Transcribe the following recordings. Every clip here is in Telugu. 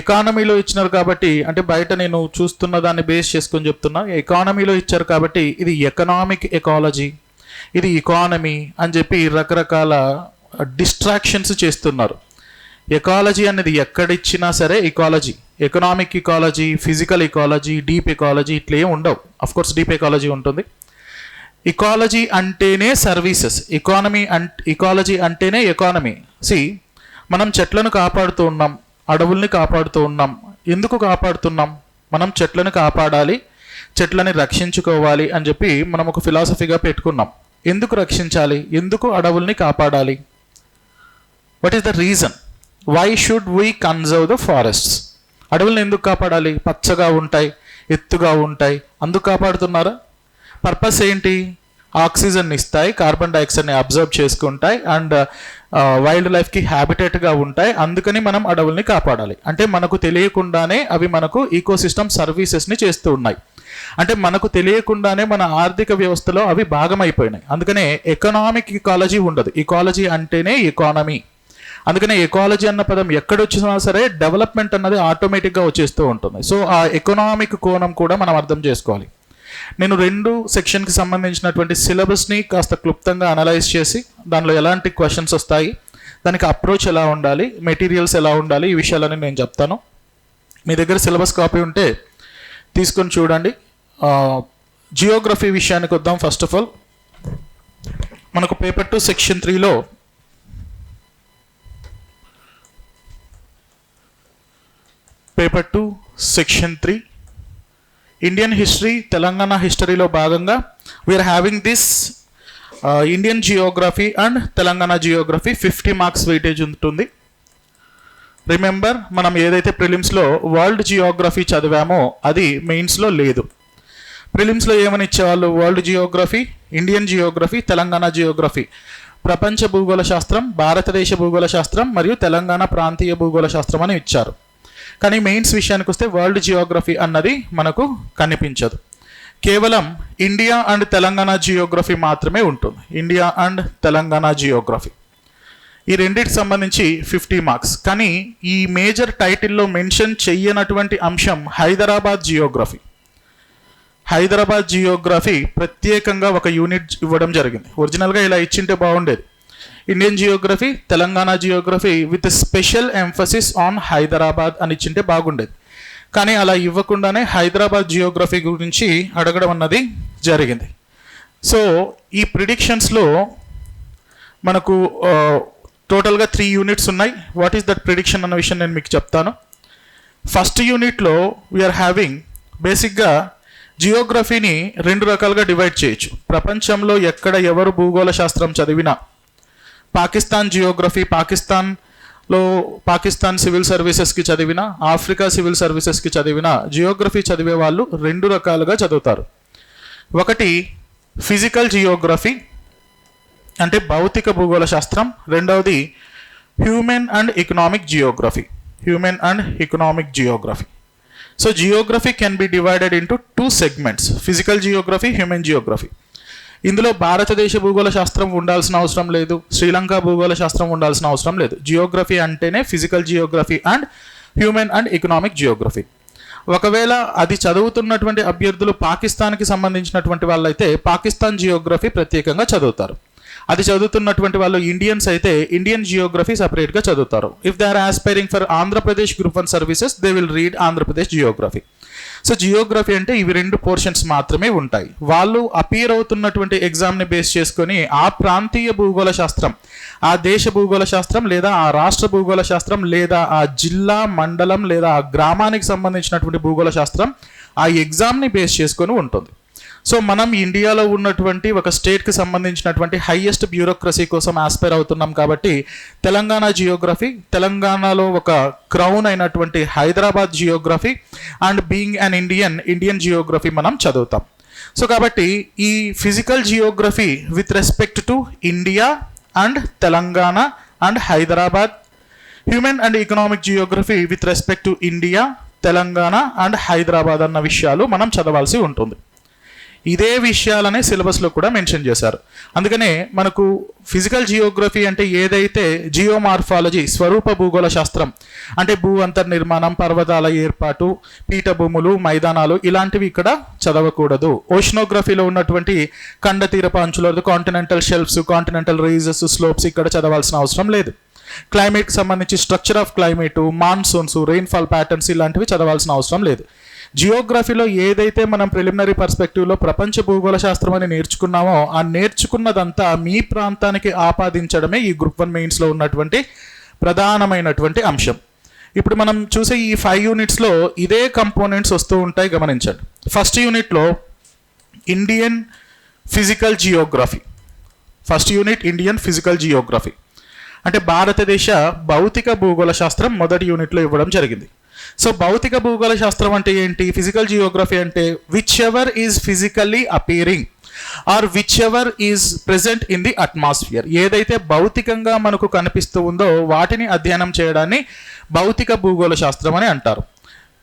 ఎకానమీలో ఇచ్చినారు కాబట్టి, అంటే బయట నేను చూస్తున్న దాన్ని బేస్ చేసుకొని చెప్తున్నా, ఎకానమీలో ఇచ్చారు కాబట్టి ఇది ఎకనామిక్ ఎకాలజీ, ఇది ఎకానమీ అని చెప్పి రకరకాల డిస్ట్రాక్షన్స్ చేస్తున్నారు. ఎకాలజీ అనేది ఎక్కడిచ్చినా సరే ecology, economic ecology, physical ecology, deep ecology ఇట్లా ఏం ఉండవు. అఫ్కోర్స్ డీప్ ఎకాలజీ ఉంటుంది. ఎకాలజీ అంటేనే సర్వీసెస్, ఎకాలజీ అంటేనే ఎకానమీ. మనం చెట్లను కాపాడుతూ ఉన్నాం, అడవుల్ని కాపాడుతూ ఉన్నాం. ఎందుకు కాపాడుతున్నాం? మనం చెట్లను కాపాడాలి, చెట్లని రక్షించుకోవాలి అని చెప్పి మనం ఒక ఫిలాసఫీగా పెట్టుకున్నాం. ఎందుకు రక్షించాలి? ఎందుకు అడవుల్ని కాపాడాలి? What is the reason? Why should we conserve the forests? అడవులను ఎందుకు కాపాడాలి? పచ్చగా ఉంటాయి, ఎత్తుగా ఉంటాయి, అందుకు కాపాడుతున్నారా? పర్పస్ ఏంటి? ఆక్సిజన్ ఇస్తాయి, కార్బన్ డైఆక్సైడ్ని అబ్జర్వ్ చేసుకుంటాయి, అండ్ వైల్డ్ లైఫ్కి హ్యాబిటేట్గా ఉంటాయి. అందుకని మనం అడవుల్ని కాపాడాలి. అంటే మనకు తెలియకుండానే అవి మనకు ఈకోసిస్టమ్ సర్వీసెస్ని చేస్తూ ఉన్నాయి. అంటే మనకు తెలియకుండానే మన ఆర్థిక వ్యవస్థలో అవి భాగమైపోయినాయి. అందుకనే ఎకనామిక్ ఇకాలజీ ఉండదు. ఇకాలజీ అంటేనే ఎకానమీ. అందుకనే ఎకాలజీ అన్న పదం ఎక్కడొచ్చినా సరే డెవలప్మెంట్ అన్నది ఆటోమేటిక్గా వచ్చేస్తూ ఉంటుంది. సో ఆ ఎకనామిక్ కోణం కూడా మనం అర్థం చేసుకోవాలి. నేను 2 సెక్షన్కి సంబంధించినటువంటి సిలబస్ని కాస్త క్లుప్తంగా అనలైజ్ చేసి దానిలో ఎలాంటి క్వశ్చన్స్ వస్తాయి, దానికి అప్రోచ్ ఎలా ఉండాలి, మెటీరియల్స్ ఎలా ఉండాలి, ఈ విషయాలని నేను చెప్తాను. మీ దగ్గర సిలబస్ కాపీ ఉంటే తీసుకొని చూడండి. జియోగ్రఫీ విషయానికి వద్దాం. ఫస్ట్ ఆఫ్ ఆల్ మనకు పేపర్ 2 సెక్షన్ 3లో paper 2 section 3 Indian history, Telangana హిస్టరీలో భాగంగా we having this Indian geography and Telangana geography 50 marks weightage ఉంటుంది. రిమెంబర్, మనం ఏదైతే ప్రిలిమ్స్లో వరల్డ్ జియోగ్రఫీ చదివామో అది మెయిన్స్లో లేదు. ప్రిలిమ్స్లో ఏమని ఇచ్చేవాళ్ళు? World Geography, Indian Geography, Telangana Geography, ప్రపంచ భూగోళ శాస్త్రం, భారతదేశ భూగోళ శాస్త్రం మరియు తెలంగాణ ప్రాంతీయ భూగోళ శాస్త్రం అని ఇచ్చారు. కానీ మెయిన్స్ విషయానికి వస్తే వరల్డ్ జియోగ్రఫీ అన్నది మనకు కనిపించదు. కేవలం ఇండియా అండ్ తెలంగాణ జియోగ్రఫీ మాత్రమే ఉంటుంది. ఇండియా అండ్ తెలంగాణ జియోగ్రఫీ ఈ రెండింటికి సంబంధించి 50 మార్క్స్. కానీ ఈ మేజర్ టైటిల్లో మెన్షన్ చెయ్యనటువంటి అంశం హైదరాబాద్ జియోగ్రఫీ. హైదరాబాద్ జియోగ్రఫీ ప్రత్యేకంగా ఒక యూనిట్ ఇవ్వడం జరిగింది. ఒరిజినల్గా ఇలా ఇచ్చింటే బాగుండేది. Indian Geography, Telangana Geography with special emphasis on Hyderabad అని ఇచ్చింటే బాగుండేది. కానీ అలా ఇవ్వకుండానే హైదరాబాద్ జియోగ్రఫీ గురించి అడగడం అన్నది జరిగింది. సో ఈ ప్రిడిక్షన్స్లో మనకు టోటల్గా 3 యూనిట్స్ ఉన్నాయి. వాట్ ఈస్ దట్ ప్రిడిక్షన్ అన్న విషయం నేను మీకు చెప్తాను. ఫస్ట్ యూనిట్లో వీఆర్ హ్యావింగ్ బేసిక్గా జియోగ్రఫీని 2 రకాలుగా డివైడ్ చేయొచ్చు. ప్రపంచంలో ఎక్కడ ఎవరు భూగోళ శాస్త్రం చదివినా, పాకిస్తాన్ జియోగ్రఫీ, పాకిస్తాన్ సివిల్ సర్వీసెస్కి చదివిన, ఆఫ్రికా సివిల్ సర్వీసెస్కి చదివిన జియోగ్రఫీ చదివే వాళ్ళు 2 రకాలుగా చదువుతారు. ఒకటి ఫిజికల్ జియోగ్రఫీ అంటే భౌతిక భూగోళ శాస్త్రం. రెండవది human and economic Geography, human and economic Geography. So Geography can be divided into 2 segments, physical Geography, human Geography. ఇందులో భారతదేశ భూగోళ శాస్త్రం ఉండాల్సిన అవసరం లేదు, శ్రీలంక భూగోళ శాస్త్రం ఉండాల్సిన అవసరం లేదు. జియోగ్రఫీ అంటేనే physical Geography and human and economic Geography. ఒకవేళ అది చదువుతున్నటువంటి అభ్యర్థులు పాకిస్తాన్కి సంబంధించినటువంటి వాళ్ళైతే పాకిస్తాన్ జియోగ్రఫీ ప్రత్యేకంగా చదువుతారు. అది చదువుతున్నటువంటి వాళ్ళు ఇండియన్స్ అయితే ఇండియన్ జియోగ్రఫీ సపరేట్గా చదువుతారు. If they are aspiring for Andhra Pradesh group 1 services they will read Andhra Pradesh geography. So geography అంటే ఇవి 2 పోర్షన్స్ మాత్రమే ఉంటాయి. వాళ్ళు అపియర్ అవుతున్నటువంటి ఎగ్జామ్ని బేస్ చేసుకొని ఆ ప్రాంతీయ భూగోళ శాస్త్రం, ఆ దేశ భూగోళ శాస్త్రం లేదా ఆ రాష్ట్ర భూగోళ శాస్త్రం లేదా ఆ జిల్లా, మండలం లేదా ఆ గ్రామానికి సంబంధించినటువంటి భూగోళ శాస్త్రం ఆ ఎగ్జామ్ని బేస్ చేసుకొని ఉంటుంది. సో మనం ఇండియాలో ఉన్నటువంటి ఒక స్టేట్కి సంబంధించినటువంటి హైయెస్ట్ బ్యూరోక్రసీ కోసం ఆస్పైర్ అవుతున్నాం కాబట్టి తెలంగాణ జియోగ్రఫీ, తెలంగాణలో ఒక క్రౌన్ అయినటువంటి Hyderabad Geography and being an Indian Geography మనం చదువుతాం. సో కాబట్టి ఈ physical Geography with respect to India and Telangana and Hyderabad, human and economic Geography with respect to India, Telangana and Hyderabad అన్న విషయాలు మనం చదవాల్సి ఉంటుంది. ఇదే విషయాలనే సిలబస్లో కూడా మెన్షన్ చేశారు. అందుకనే మనకు ఫిజికల్ జియోగ్రఫీ అంటే ఏదైతే జియోమార్ఫాలజీ స్వరూప భూగోళ శాస్త్రం అంటే భూ అంతర్నిర్మాణం, పర్వతాల ఏర్పాటు, పీఠభూములు, మైదానాలు ఇలాంటివి ఇక్కడ చదవకూడదు. ఓషనోగ్రఫీలో ఉన్నటువంటి ఖండ తీరపు అంచులు, continental shelves, continental ranges, slopes ఇక్కడ చదవాల్సిన అవసరం లేదు. క్లైమేట్కి సంబంధించి structure of climate, monsoons, rainfall patterns ఇలాంటివి చదవాల్సిన అవసరం లేదు. జియోగ్రఫీలో ఏదైతే మనం ప్రిలిమినరీ పర్స్పెక్టివ్లో ప్రపంచ భూగోళ శాస్త్రం అని నేర్చుకున్నామో ఆ నేర్చుకున్నదంతా మీ ప్రాంతానికి ఆపాదించడమే ఈ గ్రూప్ 1 మెయిన్స్లో ఉన్నటువంటి ప్రధానమైనటువంటి అంశం. ఇప్పుడు మనం చూసే ఈ 5 యూనిట్స్లో ఇదే కంపోనెంట్స్ వస్తూ ఉంటాయి, గమనించండి. ఫస్ట్ యూనిట్లో Indian physical Geography, first unit Indian physical geography అంటే భారతదేశ భౌతిక భూగోళ శాస్త్రం మొదటి యూనిట్లో ఇవ్వడం జరిగింది. సో భౌతిక భూగోళ శాస్త్రం అంటే ఏంటి, ఫిజికల్ జియోగ్రఫీ అంటే whichever is physically appearing or whichever is present in the atmosphere, ఏదైతే భౌతికంగా మనకు కనిపిస్తూ ఉందో వాటిని అధ్యయనం చేయడాన్ని భౌతిక భూగోళ శాస్త్రం అని అంటారు.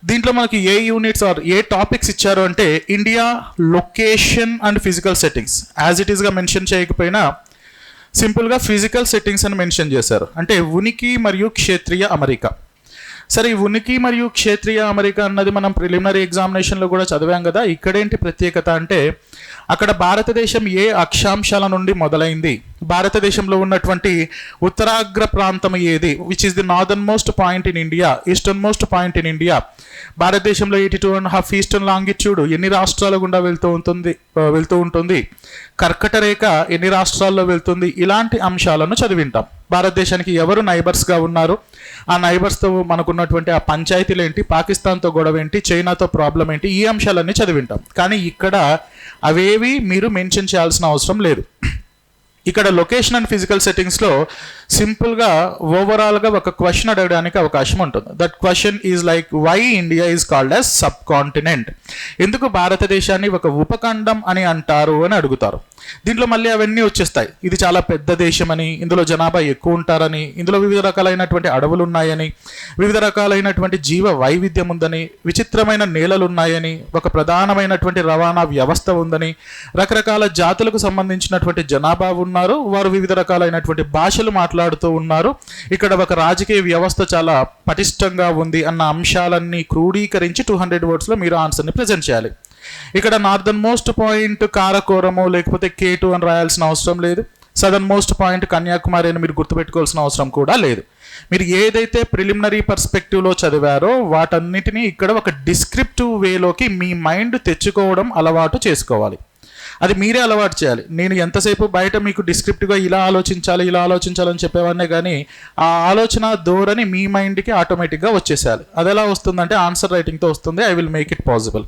దీంట్లో మనకి ఏ యూనిట్స్ ఆర్ ఏ టాపిక్స్ ఇచ్చారు అంటే India location and physical settings, as it ఈస్గా మెన్షన్ చేయకపోయినా సింపుల్గా ఫిజికల్ సెట్టింగ్స్ అని మెన్షన్ చేశారు. అంటే ఉనికి మరియు క్షేత్రీయ అమరిక. సరే, ఈ ఉనికి మరియు క్షేత్రీయ అమరిక అన్నది మనం ప్రిలిమినరీ ఎగ్జామినేషన్లో కూడా చదివాం కదా. ఇక్కడేంటి ప్రత్యేకత అంటే అక్కడ భారతదేశం ఏ అక్షాంశాల నుండి మొదలైంది, భారతదేశంలో ఉన్నటువంటి ఉత్తరాగ్ర ప్రాంతం ఏది, which is the northern most point in India, eastern most point in India, భారతదేశంలో 82.5 ఈస్టర్న్ లాంగిట్యూడ్ ఎన్ని రాష్ట్రాల గుండా వెళ్తూ ఉంటుంది, కర్కట రేఖ ఎన్ని రాష్ట్రాల్లో వెళ్తుంది, ఇలాంటి అంశాలను చదివింటాం. భారతదేశానికి ఎవరు నైబర్స్గా ఉన్నారు, ఆ నైబర్స్తో మనకున్నటువంటి ఆ పంచాయతీలు ఏంటి, పాకిస్తాన్తో గొడవ ఏంటి, చైనాతో ప్రాబ్లం ఏంటి, ఈ అంశాలన్నీ చదివింటాం. కానీ ఇక్కడ అవేవి మీరు మెన్షన్ చేయాల్సిన అవసరం లేదు. ఇక్కడ లొకేషన్ అండ్ ఫిజికల్ సెట్టింగ్స్లో సింపుల్గా ఓవరాల్గా ఒక క్వశ్చన్ అడగడానికి అవకాశం ఉంటుంది. That question is like why India is called as subcontinent, ఎందుకు భారతదేశాన్ని ఒక ఉపఖండం అని అంటారు అని అడుగుతారు. దీంట్లో మళ్ళీ అవన్నీ వచ్చేస్తాయి. ఇది చాలా పెద్ద దేశం అని, ఇందులో జనాభా ఎక్కువ ఉంటారని, ఇందులో వివిధ రకాలైనటువంటి అడవులు ఉన్నాయని, వివిధ రకాలైనటువంటి జీవ వైవిధ్యం ఉందని, విచిత్రమైన నేలలు ఉన్నాయని, ఒక ప్రధానమైనటువంటి రవాణా వ్యవస్థ ఉందని, రకరకాల జాతులకు సంబంధించినటువంటి జనాభా ఉన్నారు, వారు వివిధ రకాలైనటువంటి భాషలు మాట్లాడుతూ ఉన్నారు, ఇక్కడ ఒక రాజకీయ వ్యవస్థ చాలా పటిష్టంగా ఉంది అన్న అంశాలన్నీ క్రోడీకరించి 200 wordsలో మీరు ఆన్సర్ని ప్రజెంట్ చేయాలి. ఇక్కడ నార్దర్న్ మోస్ట్ పాయింట్ కారకోరమో లేకపోతే K2 అని రాయాల్సిన అవసరం లేదు. సదర్న్ మోస్ట్ పాయింట్ కన్యాకుమారి అని మీరు గుర్తుపెట్టుకోవాల్సిన అవసరం కూడా లేదు. మీరు ఏదైతే ప్రిలిమినరీ పర్స్పెక్టివ్లో చదివారో వాటన్నిటినీ ఇక్కడ ఒక డిస్క్రిప్టివ్ వేలోకి మీ మైండ్ తెచ్చుకోవడం అలవాటు చేసుకోవాలి. అది మీరే అలవాటు చేయాలి. నేను ఎంతసేపు బయట మీకు డిస్క్రిప్టివ్గా ఇలా ఆలోచించాలని చెప్పేవాడినే కానీ ఆ ఆలోచన ధోరణి మీ మైండ్కి ఆటోమేటిక్గా వచ్చేసేయాలి. అది ఎలా వస్తుందంటే ఆన్సర్ రైటింగ్తో వస్తుంది. I will make it possible.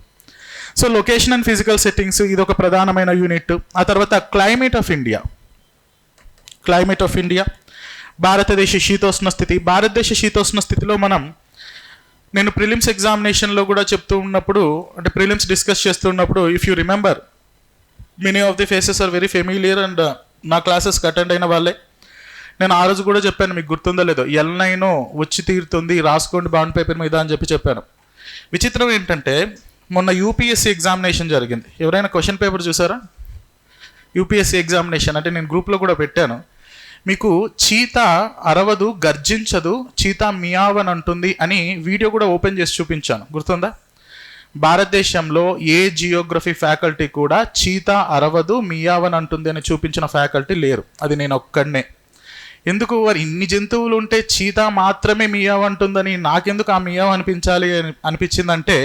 So location and physical settings ఇది ఒక ప్రధానమైన యూనిట్. ఆ తర్వాత క్లైమేట్ ఆఫ్ ఇండియా, భారతదేశ శీతోష్ణ స్థితి. భారతదేశ శీతోష్ణ స్థితిలో నేను ప్రిలిమ్స్ ఎగ్జామినేషన్లో కూడా చెప్తూ ఉన్నప్పుడు, అంటే ప్రిలిమ్స్ డిస్కస్ చేస్తున్నప్పుడు, if you remember many of the faces are very familiar and నా క్లాసెస్కి అటెండ్ అయిన వాళ్ళే. నేను ఆ రోజు కూడా చెప్పాను, మీకు గుర్తుందో లేదో, L9 వచ్చి తీరుతుంది, రాసుకోండి బాండ్ పేపర్ మీద అని చెప్పాను. విచిత్రం ఏంటంటే మొన్న యూపీఎస్సీ ఎగ్జామినేషన్ జరిగింది. ఎవరైనా క్వశ్చన్ పేపర్ చూసారా? యూపీఎస్సీ ఎగ్జామినేషన్ అంటే నేను గ్రూప్లో కూడా పెట్టాను. మీకు చీత అరవదు, గర్జించదు, చీత మియావన్ అంటుంది అని వీడియో కూడా ఓపెన్ చేసి చూపించాను, గుర్తుందా? భారతదేశంలో ఏ జియోగ్రఫీ ఫ్యాకల్టీ కూడా చీత అరవదు, మియావన్ అంటుంది అని చూపించిన ఫ్యాకల్టీ లేరు. అది నేను ఒక్కడనే. ఎందుకు, వారు ఇన్ని జంతువులు ఉంటే చీత మాత్రమే మియావ్ అంటుందని నాకెందుకు ఆ మియావ్ అనిపించిందంటే,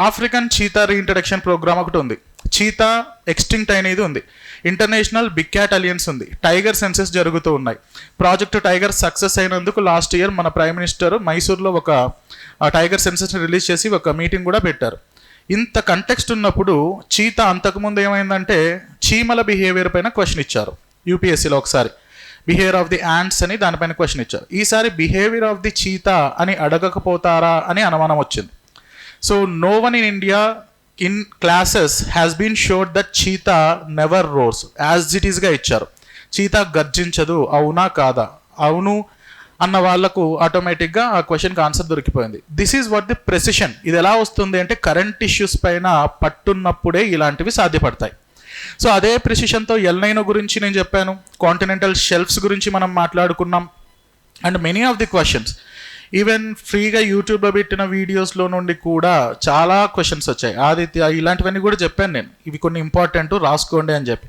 ఆఫ్రికన్ చీతా రీఇంట్రడక్షన్ ప్రోగ్రామ్ ఒకటి ఉంది, చీతా ఎక్స్టింక్ట్ అనేది ఉంది, ఇంటర్నేషనల్ బిగ్ క్యాట్ అలియన్స్ ఉంది, టైగర్ సెన్సెస్ జరుగుతూ ఉన్నాయి. ప్రాజెక్ట్ టైగర్ సక్సెస్ అయినందుకు లాస్ట్ ఇయర్ మన ప్రైమ్ మినిస్టర్ మైసూర్లో ఒక టైగర్ సెన్సెస్ని రిలీజ్ చేసి ఒక మీటింగ్ కూడా పెట్టారు. ఇంత కంటెక్స్ట్ ఉన్నప్పుడు చీతా అంతకుముందు ఏమైందంటే చీమల బిహేవియర్ పైన క్వశ్చన్ ఇచ్చారు యూపీఎస్సీలో. ఒకసారి బిహేవియర్ ఆఫ్ ది యాంట్స్ అని దానిపైన క్వశ్చన్ ఇచ్చారు. ఈసారి బిహేవియర్ ఆఫ్ ది చీతా అని అడగకపోతారా అని అనుమానం వచ్చింది. So no one in India in classes has been showed that cheetah never roars, as it is గా ఇచ్చారు. చీతా గర్జించదు, అవునా కాదా? అవును అన్న వాళ్ళకు ఆటోమేటిక్గా ఆ క్వశ్చన్కి ఆన్సర్ దొరికిపోయింది. This is what the precision. ఇది ఎలా వస్తుంది అంటే కరెంట్ ఇష్యూస్ పైన పట్టున్నప్పుడే ఇలాంటివి సాధ్యపడతాయి. సో అదే ప్రెసిషన్తో ఎల్నైనో గురించి నేను చెప్పాను, కాంటినెంటల్ షెల్ఫ్స్ గురించి మనం మాట్లాడుకున్నాం. And many of the questions even ఫ్రీగా యూట్యూబ్లో పెట్టిన వీడియోస్లో నుండి కూడా చాలా క్వశ్చన్స్ వచ్చాయి. ఆదిత్య ఇలాంటివన్నీ కూడా చెప్పాను నేను, ఇవి కొన్ని ఇంపార్టెంట్ రాసుకోండి అని చెప్పి.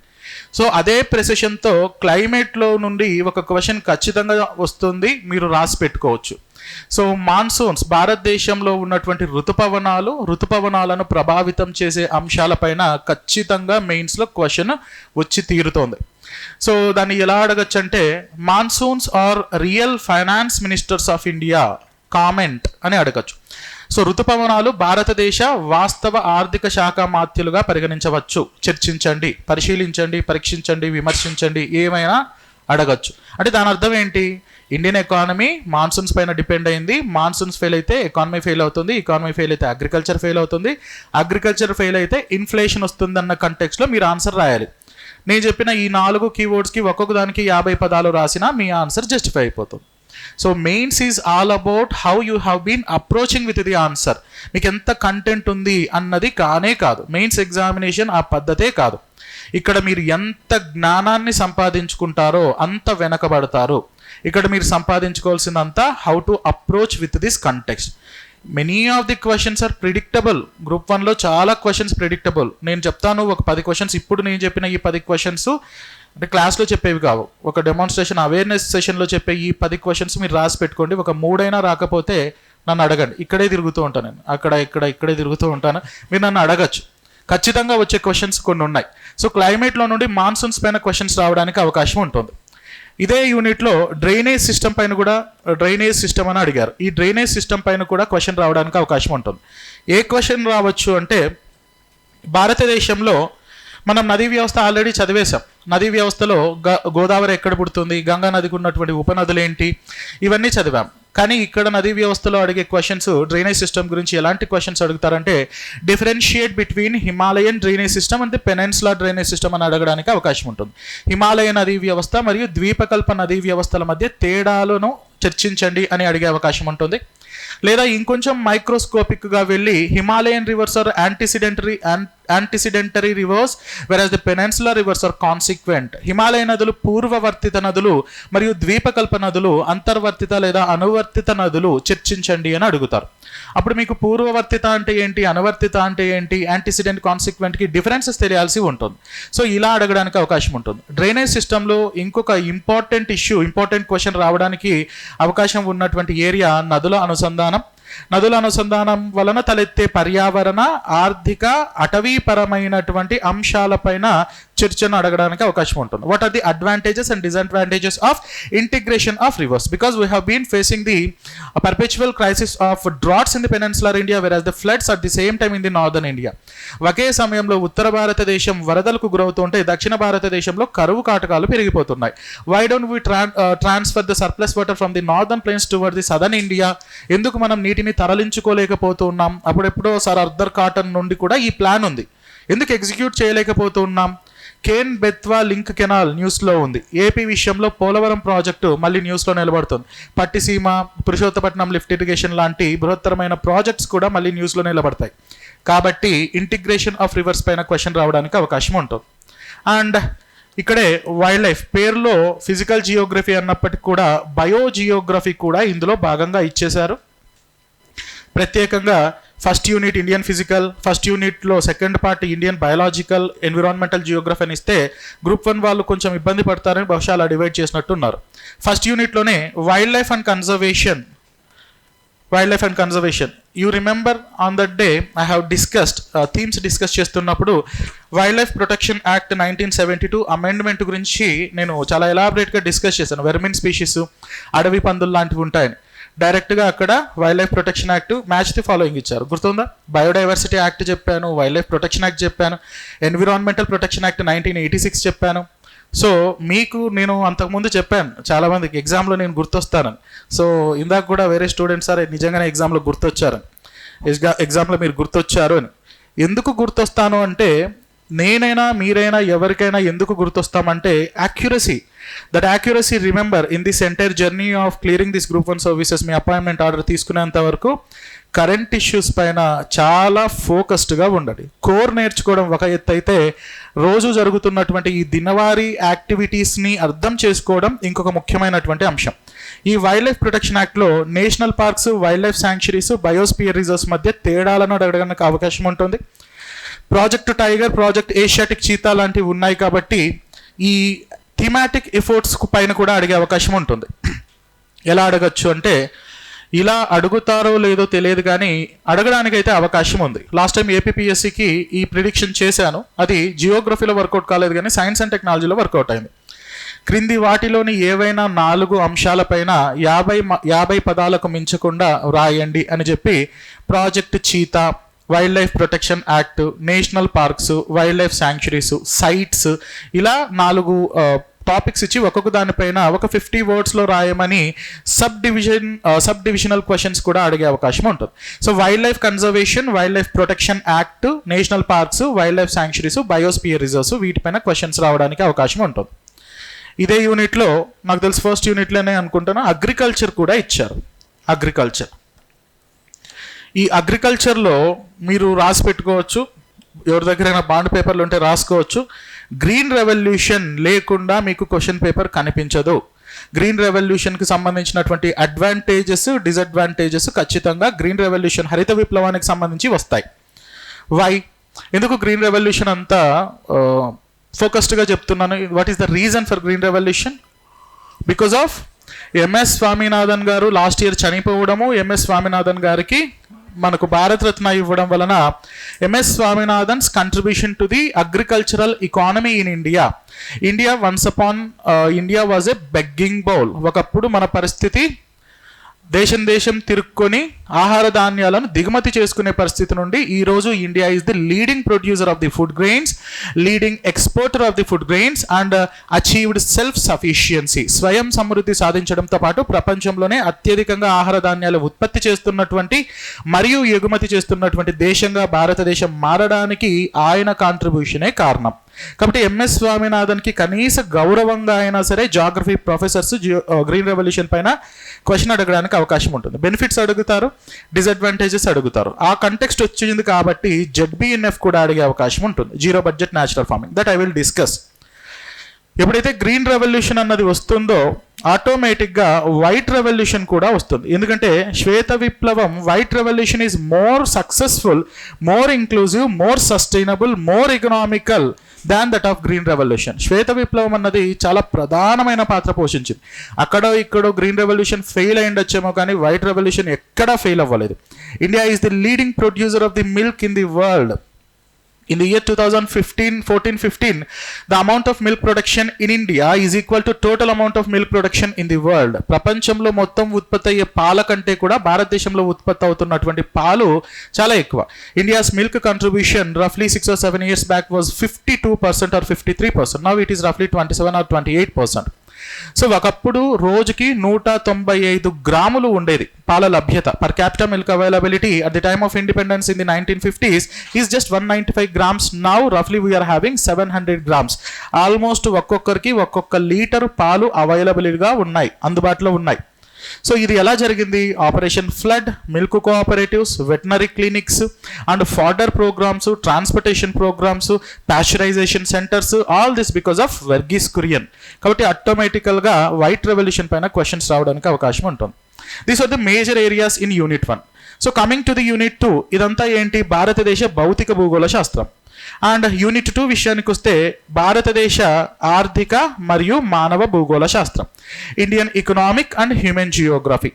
సో అదే ప్రెసిషన్తో క్లైమేట్లో నుండి ఒక క్వశ్చన్ ఖచ్చితంగా వస్తుంది, మీరు రాసి పెట్టుకోవచ్చు. సో మాన్సూన్స్, భారతదేశంలో ఉన్నటువంటి ఋతుపవనాలను ప్రభావితం చేసే అంశాలపైన ఖచ్చితంగా మెయిన్స్లో క్వశ్చన్ వచ్చి తీరుతోంది. సో దాన్ని ఎలా అడగచ్చు అంటే, monsoons are real finance ministers of India comment అని అడగచ్చు. సో ఋతుపవనాలు భారతదేశ వాస్తవ ఆర్థిక శాఖ మాత్యులుగా పరిగణించవచ్చు. చర్చించండి, పరిశీలించండి, పరీక్షించండి, విమర్శించండి, ఏమైనా అడగచ్చు. అంటే దాని అర్థం ఏంటి? ఇండియన్ ఎకానమీ మాన్సూన్స్ పైన డిపెండ్ అయింది. మాన్సూన్స్ ఫెయిల్ అయితే ఎకానమీ ఫెయిల్ అవుతుంది, ఎకానమీ ఫెయిల్ అయితే అగ్రికల్చర్ ఫెయిల్ అవుతుంది, అగ్రికల్చర్ ఫెయిల్ అయితే ఇన్ఫ్లేషన్ వస్తుంది అన్న కంటెక్స్లో మీరు ఆన్సర్ రాయాలి. నేను చెప్పిన ఈ 4 కీవర్డ్స్కి ఒక్కొక్క దానికి 50 పదాలు రాసినా మీ ఆన్సర్ జస్టిఫై అయిపోతుంది. So mains is all about how you have been approaching with the answer. మీకు ఎంత కంటెంట్ ఉంది అన్నది కానే కాదు. మెయిన్స్ ఎగ్జామినేషన్ ఆ పద్ధతే కాదు. ఇక్కడ మీరు ఎంత జ్ఞానాన్ని సంపాదించుకుంటారో అంత వెనకబడతారు. ఇక్కడ మీరు సంపాదించుకోవాల్సిందంతా how to approach with this context. Many of the questions are predictable. Group 1లో చాలా క్వశ్చన్స్ ప్రిడిక్టబుల్. నేను చెప్తాను ఒక 10 క్వశ్చన్స్. ఇప్పుడు నేను చెప్పిన ఈ 10 క్వశ్చన్స్ అంటే క్లాస్లో చెప్పేవి కావు, ఒక డెమాన్స్ట్రేషన్ అవేర్నెస్ సెషన్లో చెప్పే ఈ 10 క్వశ్చన్స్ మీరు రాసి పెట్టుకోండి. ఒక 3 అయినా రాకపోతే నన్ను అడగండి. ఇక్కడే తిరుగుతూ ఉంటాను నేను, ఇక్కడే తిరుగుతూ ఉంటాను. మీరు నన్ను అడగచ్చు. ఖచ్చితంగా వచ్చే క్వశ్చన్స్ కొన్ని ఉన్నాయి. సో క్లైమేట్లో నుండి మాన్సూన్స్ పైన క్వశ్చన్స్ రావడానికి అవకాశం ఉంటుంది. ఇదే యూనిట్లో డ్రైనేజ్ సిస్టమ్ పైన కూడా, డ్రైనేజ్ సిస్టమ్ అని అడిగారు, ఈ డ్రైనేజ్ సిస్టమ్ పైన కూడా క్వశ్చన్ రావడానికి అవకాశం ఉంటుంది. ఏ క్వశ్చన్ రావచ్చు అంటే, భారతదేశంలో మనం నదీ వ్యవస్థ ఆల్రెడీ చదివేశాం. నదీ వ్యవస్థలో గోదావరి ఎక్కడ పుడుతుంది, గంగా నదికి ఉన్నటువంటి ఉపనదులు ఏంటి, ఇవన్నీ చదివాం. కానీ ఇక్కడ నదీ వ్యవస్థలో అడిగే క్వశ్చన్స్ డ్రైనేజ్ సిస్టమ్ గురించి ఎలాంటి క్వశ్చన్స్ అడుగుతారంటే, differentiate between Himalayan drainage system and peninsular drainage system అని అడగడానికి అవకాశం ఉంటుంది. హిమాలయ నదీ వ్యవస్థ మరియు ద్వీపకల్ప నదీ వ్యవస్థల మధ్య తేడాలను చర్చించండి అని అడిగే అవకాశం ఉంటుంది. లేదా ఇంకొంచెం మైక్రోస్కోపిక్గా వెళ్ళి, Himalayan rivers are antecedent rivers whereas the peninsular rivers are consequent. Himalaya నదులు పూర్వవర్తిత నదులు మరియు ద్వీపకల్ప నదులు అంతర్వర్తిత లేదా అనువర్తిత నదులు చర్చించండి అని అడుగుతారు. అప్పుడు మీకు పూర్వవర్తిత అంటే ఏంటి, అనువర్తిత అంటే ఏంటి, యాంటిసిడెంట్, కాన్సిక్వెంట్కి డిఫరెన్సెస్ తెలియాల్సి ఉంటుంది. సో ఇలా అడగడానికి అవకాశం ఉంటుంది. డ్రైనేజ్ సిస్టంలో ఇంకొక ఇంపార్టెంట్ క్వశ్చన్ రావడానికి అవకాశం ఉన్నటువంటి ఏరియా నదుల అనుసంధానం. నదుల అనుసంధానం వలన తలెత్తే పర్యావరణ, ఆర్థిక, అటవీపరమైనటువంటి అంశాలపైన చర్చను అడగడానికి అవకాశం ఉంటుంది. What are the advantages and disadvantages of integration of rivers, because we have been facing the perpetual crisis of droughts in the peninsular India, whereas the floods at the same time in the northern India. ఒకే సమయంలో ఉత్తర భారతదేశం వరదలకు గురవుతుంటే దక్షిణ భారతదేశంలో కరువు కాటకాలు పెరిగిపోతున్నాయి. Why don't we transfer the surplus water from the northern plains toward the southern India? ఎందుకు మనం నీటిని తరలించుకోలేకపోతున్నాం? అప్పుడెప్పుడో సార్ అర్దర్ కాటన్ నుండి కూడా ఈ ప్లాన్ ఉంది, ఎందుకు ఎగ్జిక్యూట్ చేయలేకపోతున్నాం? కేన్ బెత్వా లింక్ కెనాల్ న్యూస్లో ఉంది. ఏపీ విషయంలో పోలవరం ప్రాజెక్టు మళ్ళీ న్యూస్లో నిలబడుతుంది. పట్టిసీమ, పురుషోత్తపట్నం లిఫ్ట్ ఇరిగేషన్ లాంటి బృహత్తరమైన ప్రాజెక్ట్స్ కూడా మళ్ళీ న్యూస్లో నిలబడతాయి. కాబట్టి ఇంటిగ్రేషన్ ఆఫ్ రివర్స్ పైన క్వశ్చన్ రావడానికి అవకాశం ఉంటుంది. అండ్ ఇక్కడే వైల్డ్ లైఫ్ పేరులో ఫిజికల్ జియోగ్రఫీ అన్నప్పటికీ కూడా బయోజియోగ్రఫీ కూడా ఇందులో భాగంగా ఇచ్చేశారు. ప్రత్యేకంగా first unit Indian physical, first యూనిట్లో second part Indian biological, environmental geography అని ఇస్తే గ్రూప్ 1 వాళ్ళు కొంచెం ఇబ్బంది పడతారని బహుశా అలా డివైడ్ చేసినట్టున్నారు. ఫస్ట్ యూనిట్లోనే wild life and conservation you remember on that day I have discussed themes discuss చేస్తున్నప్పుడు wild life protection act 1972 amendment గురించి నేను చాలా ఎలాబరేట్గా డిస్కస్ చేశాను. వెర్మిన్ స్పీషీస్, అడవి పందులు లాంటివి ఉంటాయని. డైరెక్ట్గా అక్కడ wild life protection act match the following ఇచ్చారు, గుర్తుందా? బయోడైవర్సిటీ యాక్ట్ చెప్పాను, వైల్డ్ లైఫ్ ప్రొటెక్షన్ యాక్ట్ చెప్పాను, ఎన్విరాన్మెంటల్ ప్రొటెక్షన్ యాక్ట్ 1986 చెప్పాను. సో మీకు నేను అంతకుముందు చెప్పాను చాలామందికి ఎగ్జామ్లో నేను గుర్తొస్తానని. సో ఇందాక కూడా వేరే స్టూడెంట్స్ సార్ నిజంగానే ఎగ్జామ్లో గుర్తొచ్చారని, ఎగ్జామ్లో మీరు గుర్తొచ్చారు అని. ఎందుకు గుర్తొస్తాను అంటే, నేనైనా మీరైనా ఎవరికైనా ఎందుకు గుర్తొస్తామంటే accuracy. That accuracy, remember, in this entire journey of clearing this group 1 services, మీ అపాయింట్మెంట్ ఆర్డర్ తీసుకునేంత వరకు కరెంట్ ఇష్యూస్ పైన చాలా ఫోకస్డ్గా ఉండండి. కోర్ నేర్చుకోవడం ఒక ఎత్తు అయితే, రోజు జరుగుతున్నటువంటి ఈ దినవారీ యాక్టివిటీస్ని అర్థం చేసుకోవడం ఇంకొక ముఖ్యమైనటువంటి అంశం. ఈ వైల్డ్ లైఫ్ ప్రొటెక్షన్ యాక్ట్లో national parks, wildlife sanctuaries, biosphere reserves మధ్య తేడాలను అడగడానికి అవకాశం ఉంటుంది. Project tiger, project Asiatic cheetah లాంటివి ఉన్నాయి కాబట్టి ఈ థీమాటిక్ ఎఫర్ట్స్ పైన కూడా అడిగే అవకాశం ఉంటుంది. ఎలా అడగచ్చు అంటే, ఇలా అడుగుతారో లేదో తెలియదు కానీ అడగడానికైతే అవకాశం ఉంది. లాస్ట్ టైం ఏపీపీఎస్సికి ఈ ప్రిడిక్షన్ చేశాను, అది జియోగ్రఫీలో వర్కౌట్ కాలేదు కానీ సైన్స్ అండ్ టెక్నాలజీలో వర్కౌట్ అయింది. క్రింది వాటిలోని ఏవైనా 4 అంశాలపైన 50 పదాలకు మించకుండా రాయండి అని చెప్పి project cheetah, wild life protection act, national parks, wildlife sanctuaries, sites, ఇలా 4 టాపిక్స్ ఇచ్చి ఒక్కొక్క దానిపైన ఒక 50 wordsలో రాయమని సబ్ డివిజనల్ క్వశ్చన్స్ కూడా అడిగే అవకాశం ఉంటుంది. So wild life conservation, wild life protection act, national parks, wildlife sanctuaries, biosphere reserves, వీటిపైన క్వశ్చన్స్ రావడానికి అవకాశం ఉంటుంది. ఇదే యూనిట్లో నాకు తెలిసి ఫస్ట్ యూనిట్లోనే అనుకుంటాను అగ్రికల్చర్ కూడా ఇచ్చారు. ఈ అగ్రికల్చర్లో మీరు రాసి పెట్టుకోవచ్చు, ఎవరి దగ్గరైనా బాండ్ పేపర్లు ఉంటే రాసుకోవచ్చు. గ్రీన్ రెవల్యూషన్ లేకుండా మీకు క్వశ్చన్ పేపర్ కనిపించదు. గ్రీన్ రెవల్యూషన్కి సంబంధించినటువంటి అడ్వాంటేజెస్, డిసడ్వాంటేజెస్ ఖచ్చితంగా గ్రీన్ రెవల్యూషన్, హరిత విప్లవానికి సంబంధించి వస్తాయి. వై, ఎందుకు గ్రీన్ రెవల్యూషన్ అంతా ఫోకస్డ్గా చెప్తున్నాను? What is the reason for green revolution? Because of MS Swaminathan garu last year చనిపోవడము, ఎంఎస్ స్వామినాథన్ గారికి మనకు భారతరత్న ఇవ్వడం వలన MS Swaminathan's contribution to the agricultural economy in India. India was a begging bowl. ఒకప్పుడు మన పరిస్థితి దేశం తిరుక్కొని ఆహార ధాన్యాలను దిగుమతి చేసుకునే పరిస్థితి నుండి ఈరోజు India is the leading producer of the food grains, leading exporter of the food grains and achieved self sufficiency. స్వయం సమృద్ధి సాధించడంతో పాటు ప్రపంచంలోనే అత్యధికంగా ఆహార ధాన్యాలు ఉత్పత్తి చేస్తున్నటువంటి మరియు ఎగుమతి చేస్తున్నటువంటి దేశంగా భారతదేశం మారడానికి ఆయన కాంట్రిబ్యూషనే కారణం. కాబట్టి ఎంఎస్ స్వామినాథన్కి కనీస గౌరవంగా అయినా సరే జాగ్రఫీ ప్రొఫెసర్స్ గ్రీన్ రెవల్యూషన్ పైన క్వశ్చన్ అడగడానికి అవకాశం ఉంటుంది. బెనిఫిట్స్ అడుగుతారు, డిసడ్వాంటేజెస్ అడుగుతారు. ఆ కంటెక్స్ట్ వచ్చింది కాబట్టి ZBNF కూడా అడిగే అవకాశం ఉంటుంది, zero budget natural farming. That I will discuss. ఎప్పుడైతే గ్రీన్ రెవల్యూషన్ అన్నది వస్తుందో ఆటోమేటిక్గా వైట్ రెవల్యూషన్ కూడా వస్తుంది. ఎందుకంటే శ్వేత విప్లవం, white revolution is more successful, more inclusive, more sustainable, more economical than that of green revolution. శ్వేత విప్లవం అన్నది చాలా ప్రధానమైన పాత్ర పోషించింది. అక్కడో ఇక్కడో గ్రీన్ రెవల్యూషన్ ఫెయిల్ అయ్యిండొచ్చేమో కానీ వైట్ రెవల్యూషన్ ఎక్కడా ఫెయిల్ అవ్వలేదు. India is the leading producer of the milk in the world. In the year 2014-15, the amount of milk production in India is equal to total amount of milk production in the world. ప్రపంచంలో మొత్తం ఉత్పత్తి అయ్యే పాల కంటే కూడా భారతదేశంలో ఉత్పత్తి అవుతున్నటువంటి పాలు చాలా ఎక్కువ. India's milk contribution roughly 6 or 7 years back was 52% or 53%. Now it is roughly 27 or 28%. So ఒకప్పుడు రోజుకి 195 గ్రాములు ఉండేది పాల లభ్యత. Per capital milk availability at the time of independence in the 1950s is just 195 grams. Now రఫ్లీ వీఆర్ హ్యావింగ్ 700 grams. ఆల్మోస్ట్ ఒక్కొక్కరికి ఒక్కొక్క లీటరు పాలు అవైలబిలిటీగా ఉన్నాయి, అందుబాటులో ఉన్నాయి. సో ఇది ఎలా జరిగింది? Operation flood, milk cooperatives, veterinary clinics and fodder programmes, transportation programmes, pasteurisation centres, all this because of Varghese Kurien. కాబట్టి ఆటోమేటికల్గా వైట్ రెవల్యూషన్ పైన క్వశ్చన్స్ రావడానికి అవకాశం ఉంటుంది. These are the major areas in unit 1. So coming to the unit 2, ఇదంతా ఏంటి? భారతదేశ భౌతిక భూగోళ శాస్త్రం. అండ్ యూనిట్ 2 విషయానికి వస్తే భారతదేశ ఆర్థిక మరియు మానవ భూగోళ శాస్త్రం, Indian economic and human Geography.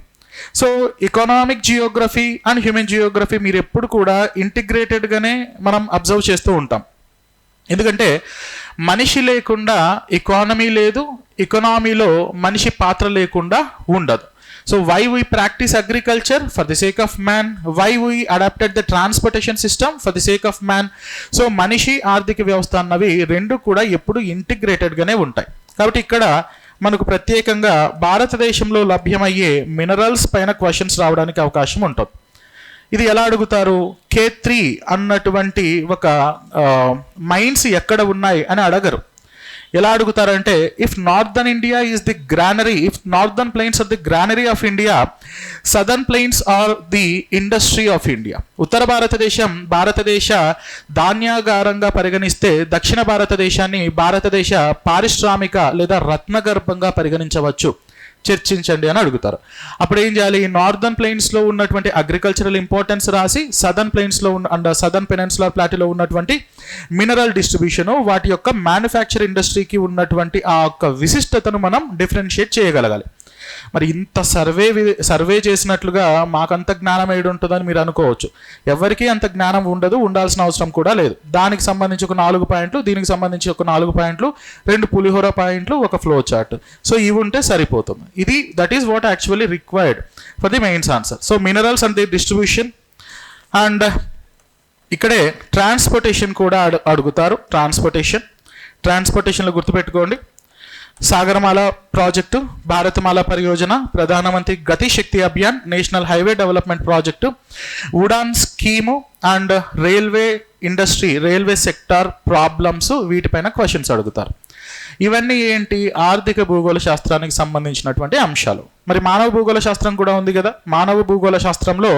So economic Geography and human Geography మీరు ఎప్పుడు కూడా ఇంటిగ్రేటెడ్గానే మనం అబ్జర్వ్ చేస్తూ ఉంటాం. ఎందుకంటే మనిషి లేకుండా ఎకానమీ లేదు, ఎకనామీలో మనిషి పాత్ర లేకుండా ఉండదు. So why we practice agriculture? For the sake of man. Why we adapted the transportation system? For the sake of man. So మనిషి ఆర్థిక వ్యవస్థ అన్నవి రెండు కూడా ఎప్పుడు ఇంటిగ్రేటెడ్గానే ఉంటాయి. కాబట్టి ఇక్కడ మనకు ప్రత్యేకంగా భారతదేశంలో లభ్యమయ్యే మినరల్స్ పైన క్వశ్చన్స్ రావడానికి అవకాశం ఉంటుంది. ఇది ఎలా అడుగుతారు? ఖేత్రి అన్నటువంటి ఒక మైన్స్ ఎక్కడ ఉన్నాయి అని అడగరు. ఎలా అడుగుతారంటే, if northern India is the granary, if northern plains are the granary of India, southern plains are the industry of India. ఉత్తర భారతదేశం భారతదేశ ధాన్యాగారంగా పరిగణిస్తే దక్షిణ భారతదేశాన్ని భారతదేశ పారిశ్రామిక లేదా రత్నగర్భంగా పరిగణించవచ్చు, చర్చించండి అని అడుగుతారు. అప్పుడు ఏం చేయాలి? నార్థన్ ప్లెయిన్స్లో ఉన్నటువంటి అగ్రికల్చరల్ ఇంపార్టెన్స్ రాసి, సదర్న్ ప్లెయిన్స్లో అండ్ సదర్న్ పెనిన్సులర్ ప్లాటీలో ఉన్నటువంటి మినరల్ డిస్ట్రిబ్యూషను, వాటి యొక్క మ్యానుఫ్యాక్చర్ ఇండస్ట్రీకి ఉన్నటువంటి ఆ యొక్క విశిష్టతను మనం డిఫరెన్షియేట్ చేయగలగాలి. మరి ఇంత సర్వే చేసినట్లుగా మాకంత జ్ఞానం ఏడు ఉంటుందని మీరు అనుకోవచ్చు. ఎవరికీ అంత జ్ఞానం ఉండదు, ఉండాల్సిన అవసరం కూడా లేదు. దానికి సంబంధించి ఒక 4 పాయింట్లు, దీనికి సంబంధించి ఒక 4 పాయింట్లు, 2 పులిహోర పాయింట్లు, ఒక ఫ్లో చార్ట్. సో ఇవి ఉంటే సరిపోతుంది. ఇది that is what actually required for the mains answer. So minerals and the distribution, and ఇక్కడే ట్రాన్స్పోర్టేషన్ కూడా అడుగుతారు. ట్రాన్స్పోర్టేషన్లో గుర్తుపెట్టుకోండి, Sagarmala project, Bharatmala Pariyojana, Pradhan Mantri Gati Shakti Abhiyan, national highway development project, UDAN scheme and railway industry, railway sector problems, వీటిపైన క్వశ్చన్స్ అడుగుతారు. ఇవన్నీ ఏంటి? ఆర్థిక భూగోళ శాస్త్రానికి సంబంధించినటువంటి అంశాలు. మరి మానవ భూగోళ శాస్త్రం కూడా ఉంది కదా. మానవ భూగోళ శాస్త్రంలో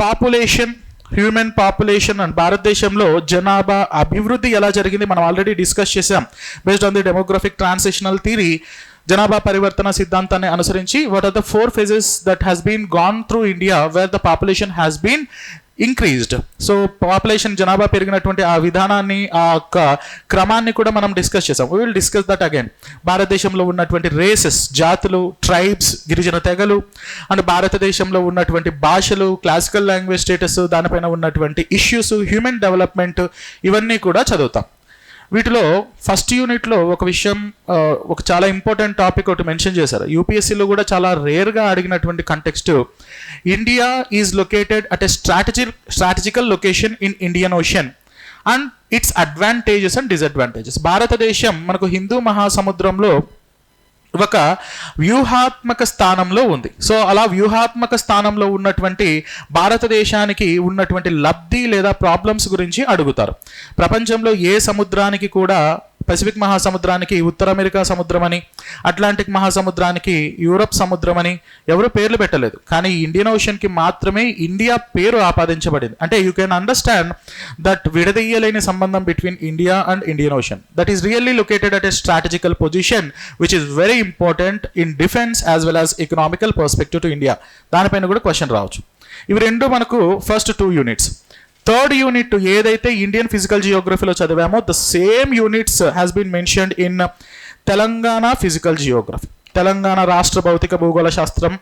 పాపులేషన్, హ్యూమన్ పాపులేషన్ అండ్ భారతదేశంలో జనాభా అభివృద్ధి ఎలా జరిగింది మనం ఆల్రెడీ డిస్కస్ చేసాం. Based on the demographic transitional theory, జనాభా పరివర్తన సిద్ధాంతాన్ని అనుసరించి what are the 4 phases that has been gone through India where the population has been increased. So population, జనాభా పెరిగినటువంటి ఆ విధానాన్ని, ఆ యొక్క క్రమాన్ని కూడా మనం డిస్కస్ చేసాం. We will discuss that again. భారతదేశంలో ఉన్నటువంటి రేసెస్, జాతులు, ట్రైబ్స్, గిరిజన తెగలు, అండ్ భారతదేశంలో ఉన్నటువంటి భాషలు, క్లాసికల్ లాంగ్వేజ్ స్టేటస్, దానిపైన ఉన్నటువంటి ఇష్యూస్, హ్యూమన్ డెవలప్మెంట్, ఇవన్నీ కూడా చదువుతాం. వీటిలో ఫస్ట్ యూనిట్లో ఒక విషయం, ఒక చాలా ఇంపార్టెంట్ టాపిక్ ఒకటి మెన్షన్ చేశారు. యూపీఎస్సీలో కూడా చాలా రేర్గా అడిగినటువంటి context, India is located at a strategical location in Indian ocean and it's advantages and disadvantages. భారతదేశం మనకు హిందూ మహాసముద్రంలో ఒక వ్యూహాత్మక స్థానంలో ఉంది. సో అలా వ్యూహాత్మక స్థానంలో ఉన్నటువంటి భారతదేశానికి ఉన్నటువంటి లబ్ధి లేదా ప్రాబ్లమ్స్ గురించి అడుగుతారు. ప్రపంచంలో ఏ సముద్రానికి కూడా, పసిఫిక్ మహాసముద్రానికి ఉత్తర అమెరికా సముద్రం అని, అట్లాంటిక్ మహాసముద్రానికి యూరప్ సముద్రం అని ఎవరు పేర్లు పెట్టలేదు. కానీ ఇండియన్ ఓషన్కి మాత్రమే ఇండియా పేరు ఆపాదించబడింది. అంటే యూ కెన్ అండర్స్టాండ్ దట్ విడదీయలేని సంబంధం between India and Indian Ocean. That is really located at a strategical position which is very important in defence as well as economical perspective to India. దానిపైన కూడా క్వశ్చన్ రావచ్చు. ఇవి రెండు మనకు ఫస్ట్ 2 యూనిట్స్. థర్డ్ యూనిట్ ఏదైతే ఇండియన్ ఫిజికల్ జియోగ్రఫీలో చదివామో, the same units has been mentioned in Telangana physical geography. Telangana రాష్ట్ర భౌతిక భూగోళ శాస్త్రం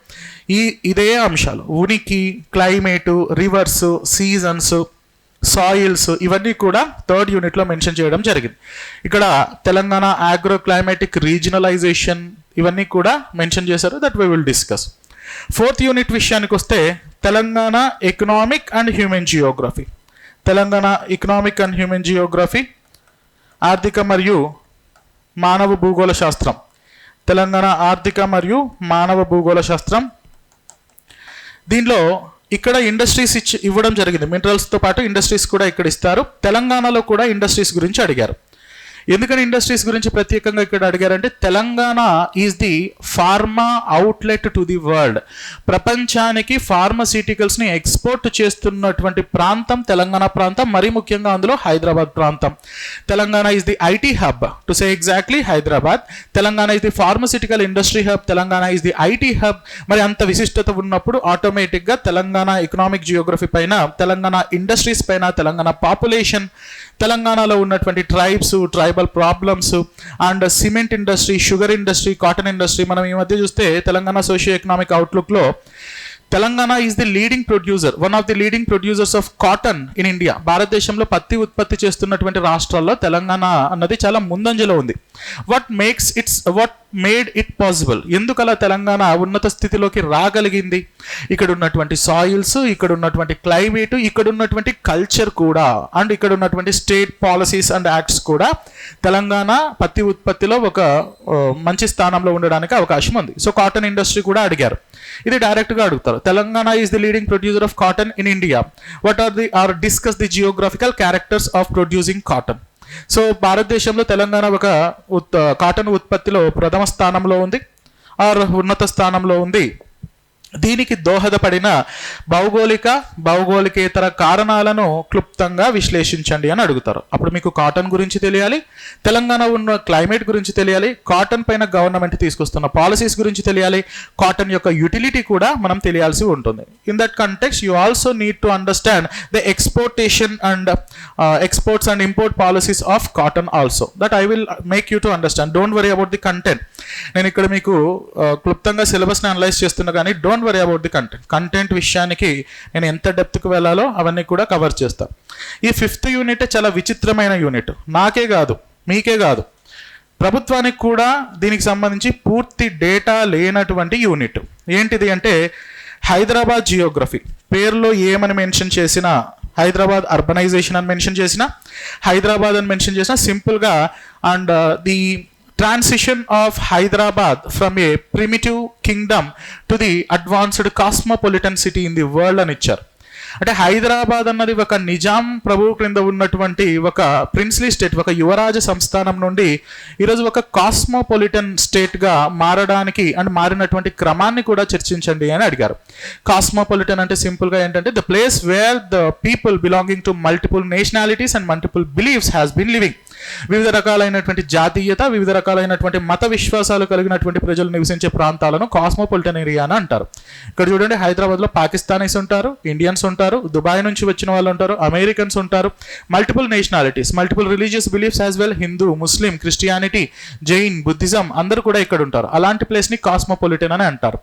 ఇదే అంశాలు, ఉనికి, క్లైమేటు, రివర్స్, సీజన్స్, సాయిల్స్, ఇవన్నీ కూడా థర్డ్ యూనిట్లో మెన్షన్ చేయడం జరిగింది. ఇక్కడ తెలంగాణ ఆగ్రో క్లైమాటిక్ రీజనలైజేషన్, ఇవన్నీ కూడా మెన్షన్ చేశారు. That we will discuss. Fourth unit విషయానికి వస్తే Telangana economic and human Geography. Telangana economic and human Geography, ఆర్థిక మరియు మానవ భూగోళ శాస్త్రం. తెలంగాణ ఆర్థిక మరియు మానవ భూగోళ శాస్త్రం. దీనిలో ఇక్కడ ఇండస్ట్రీస్ ఇవ్వడం జరిగింది. మినరల్స్తో పాటు ఇండస్ట్రీస్ కూడా ఇక్కడ ఇస్తారు. తెలంగాణలో కూడా ఇండస్ట్రీస్ గురించి అడిగారు. ఎందుకని ఇండస్ట్రీస్ గురించి ప్రత్యేకంగా ఇక్కడ అడిగారంటే, Telangana is the pharma outlet to the world. ప్రపంచానికి ఫార్మస్యూటికల్స్ని ఎక్స్పోర్ట్ చేస్తున్నటువంటి ప్రాంతం తెలంగాణ ప్రాంతం, మరీ ముఖ్యంగా అందులో హైదరాబాద్ ప్రాంతం. Telangana is the IT hub, to say exactly Hyderabad. Telangana is the pharmaceutical industry hub, Telangana is the IT hub. మరి అంత విశిష్టత ఉన్నప్పుడు ఆటోమేటిక్గా తెలంగాణ ఎకనామిక్ జియోగ్రఫీ పైన, తెలంగాణ ఇండస్ట్రీస్ పైన, తెలంగాణ పాపులేషన్, తెలంగాణలో ఉన్నటువంటి tribes, tribal problems and cement industry, sugar industry, cotton industry. మనం ఈ మధ్య చూస్తే తెలంగాణ సోషియో ఎకనామిక్ అవుట్లుక్లో Telangana is the leading producer, one of the leading producers of cotton in India. భారతదేశంలో పత్తి ఉత్పత్తి చేస్తున్నటువంటి రాష్ట్రాల్లో తెలంగాణ అన్నది చాలా ముందంజలో ఉంది. What made it possible? ఎందుకలా తెలంగాణ ఉన్నత స్థితిలోకి రాగలిగింది? ఇక్కడ ఉన్నటువంటి సాయిల్స్, ఇక్కడ ఉన్నటువంటి క్లైమేట్, ఇక్కడ ఉన్నటువంటి కల్చర్ కూడా, అండ్ ఇక్కడ ఉన్నటువంటి స్టేట్ పాలసీస్ అండ్ యాక్ట్స్ కూడా తెలంగాణ పత్తి ఉత్పత్తిలో ఒక మంచి స్థానంలో ఉండడానికి అవకాశం ఉంది. సో కాటన్ ఇండస్ట్రీ కూడా అడిగారు. ఇది డైరెక్ట్గా అడుగుతారు. అడుగుతారు. Telangana is the leading producer of cotton in India. What are discuss the geographical characters of producing cotton. So భారతదేశంలో తెలంగాణ ఒక కాటన్ ఉత్పత్తిలో ప్రథమ స్థానంలో ఉంది, ఆర్ ఉన్నత స్థానంలో ఉంది. దీనికి దోహదపడిన భౌగోళికేతర కారణాలను క్లుప్తంగా విశ్లేషించండి అని అడుగుతారు. అప్పుడు మీకు కాటన్ గురించి తెలియాలి, తెలంగాణ ఉన్న క్లైమేట్ గురించి తెలియాలి, కాటన్ పైన గవర్నమెంట్ తీసుకొస్తున్న పాలసీస్ గురించి తెలియాలి, కాటన్ యొక్క యూటిలిటీ కూడా మనం తెలియాల్సి ఉంటుంది. In that context you also need to understand the exportation and exports and import policies of cotton also. That I will make you to understand. Don't worry about the content. నేను ఇక్కడ మీకు క్లుప్తంగా సిలబస్ని అనలైజ్ చేస్తున్నా, కానీ don't worry about the content విషయానికి నేను ఎంత డెప్త్కి వెళ్ళాలో అవన్నీ కూడా కవర్ చేస్తాను. ఈ 5th యూనిట్ చాలా విచిత్రమైన యూనిట్. నాకే కాదు, మీకే కాదు, ప్రభుత్వానికి కూడా దీనికి సంబంధించి పూర్తి డేటా లేనటువంటి యూనిట్. ఏంటిది అంటే హైదరాబాద్ జియోగ్రఫీ. పేరులో ఏమని మెన్షన్ చేసినా, హైదరాబాద్ అర్బనైజేషన్ అని మెన్షన్ చేసిన, హైదరాబాద్ అని మెన్షన్ చేసిన, సింపుల్గా and the transition of Hyderabad from a primitive kingdom to the advanced cosmopolitan city in the world అని ఇచ్చారు. అంటే హైదరాబాద్ అన్నది ఒక నిజాం ప్రభువు క్రింద ఉన్నటువంటి ఒక ప్రిన్స్లీ స్టేట్, ఒక యువరాజ సంస్థానం నుండి ఈరోజు ఒక కాస్మోపాలిటన్ స్టేట్గా మారడానికి అండ్ మారినటువంటి క్రమాన్ని కూడా చర్చించండి అని అడిగారు. కాస్మోపాలిటన్ అంటే సింపుల్గా ఏంటంటే the place where the people belonging to multiple nationalities and multiple beliefs has been living. వివిధ రకాలైనటువంటి జాతీయత, వివిధ రకాలైనటువంటి మత విశ్వాసాలు కలిగినటువంటి ప్రజలు నివసించే ప్రాంతాలను కాస్మోపాలిటన్ ఏరియా అని అంటారు. ఇక్కడ చూడండి, హైదరాబాద్లో పాకిస్తానీస్ ఉంటారు, ఇండియన్స్ ఉంటారు, దుబాయ్ నుంచి వచ్చిన వాళ్ళు ఉంటారు, అమెరికన్స్ ఉంటారు, multiple nationalities, multiple religious beliefs as well, Hindu, Muslim, Christianity, Jain, Buddhism అందరూ కూడా ఇక్కడ ఉంటారు. అలాంటి ప్లేస్ని కాస్మోపాలిటన్ అని అంటారు.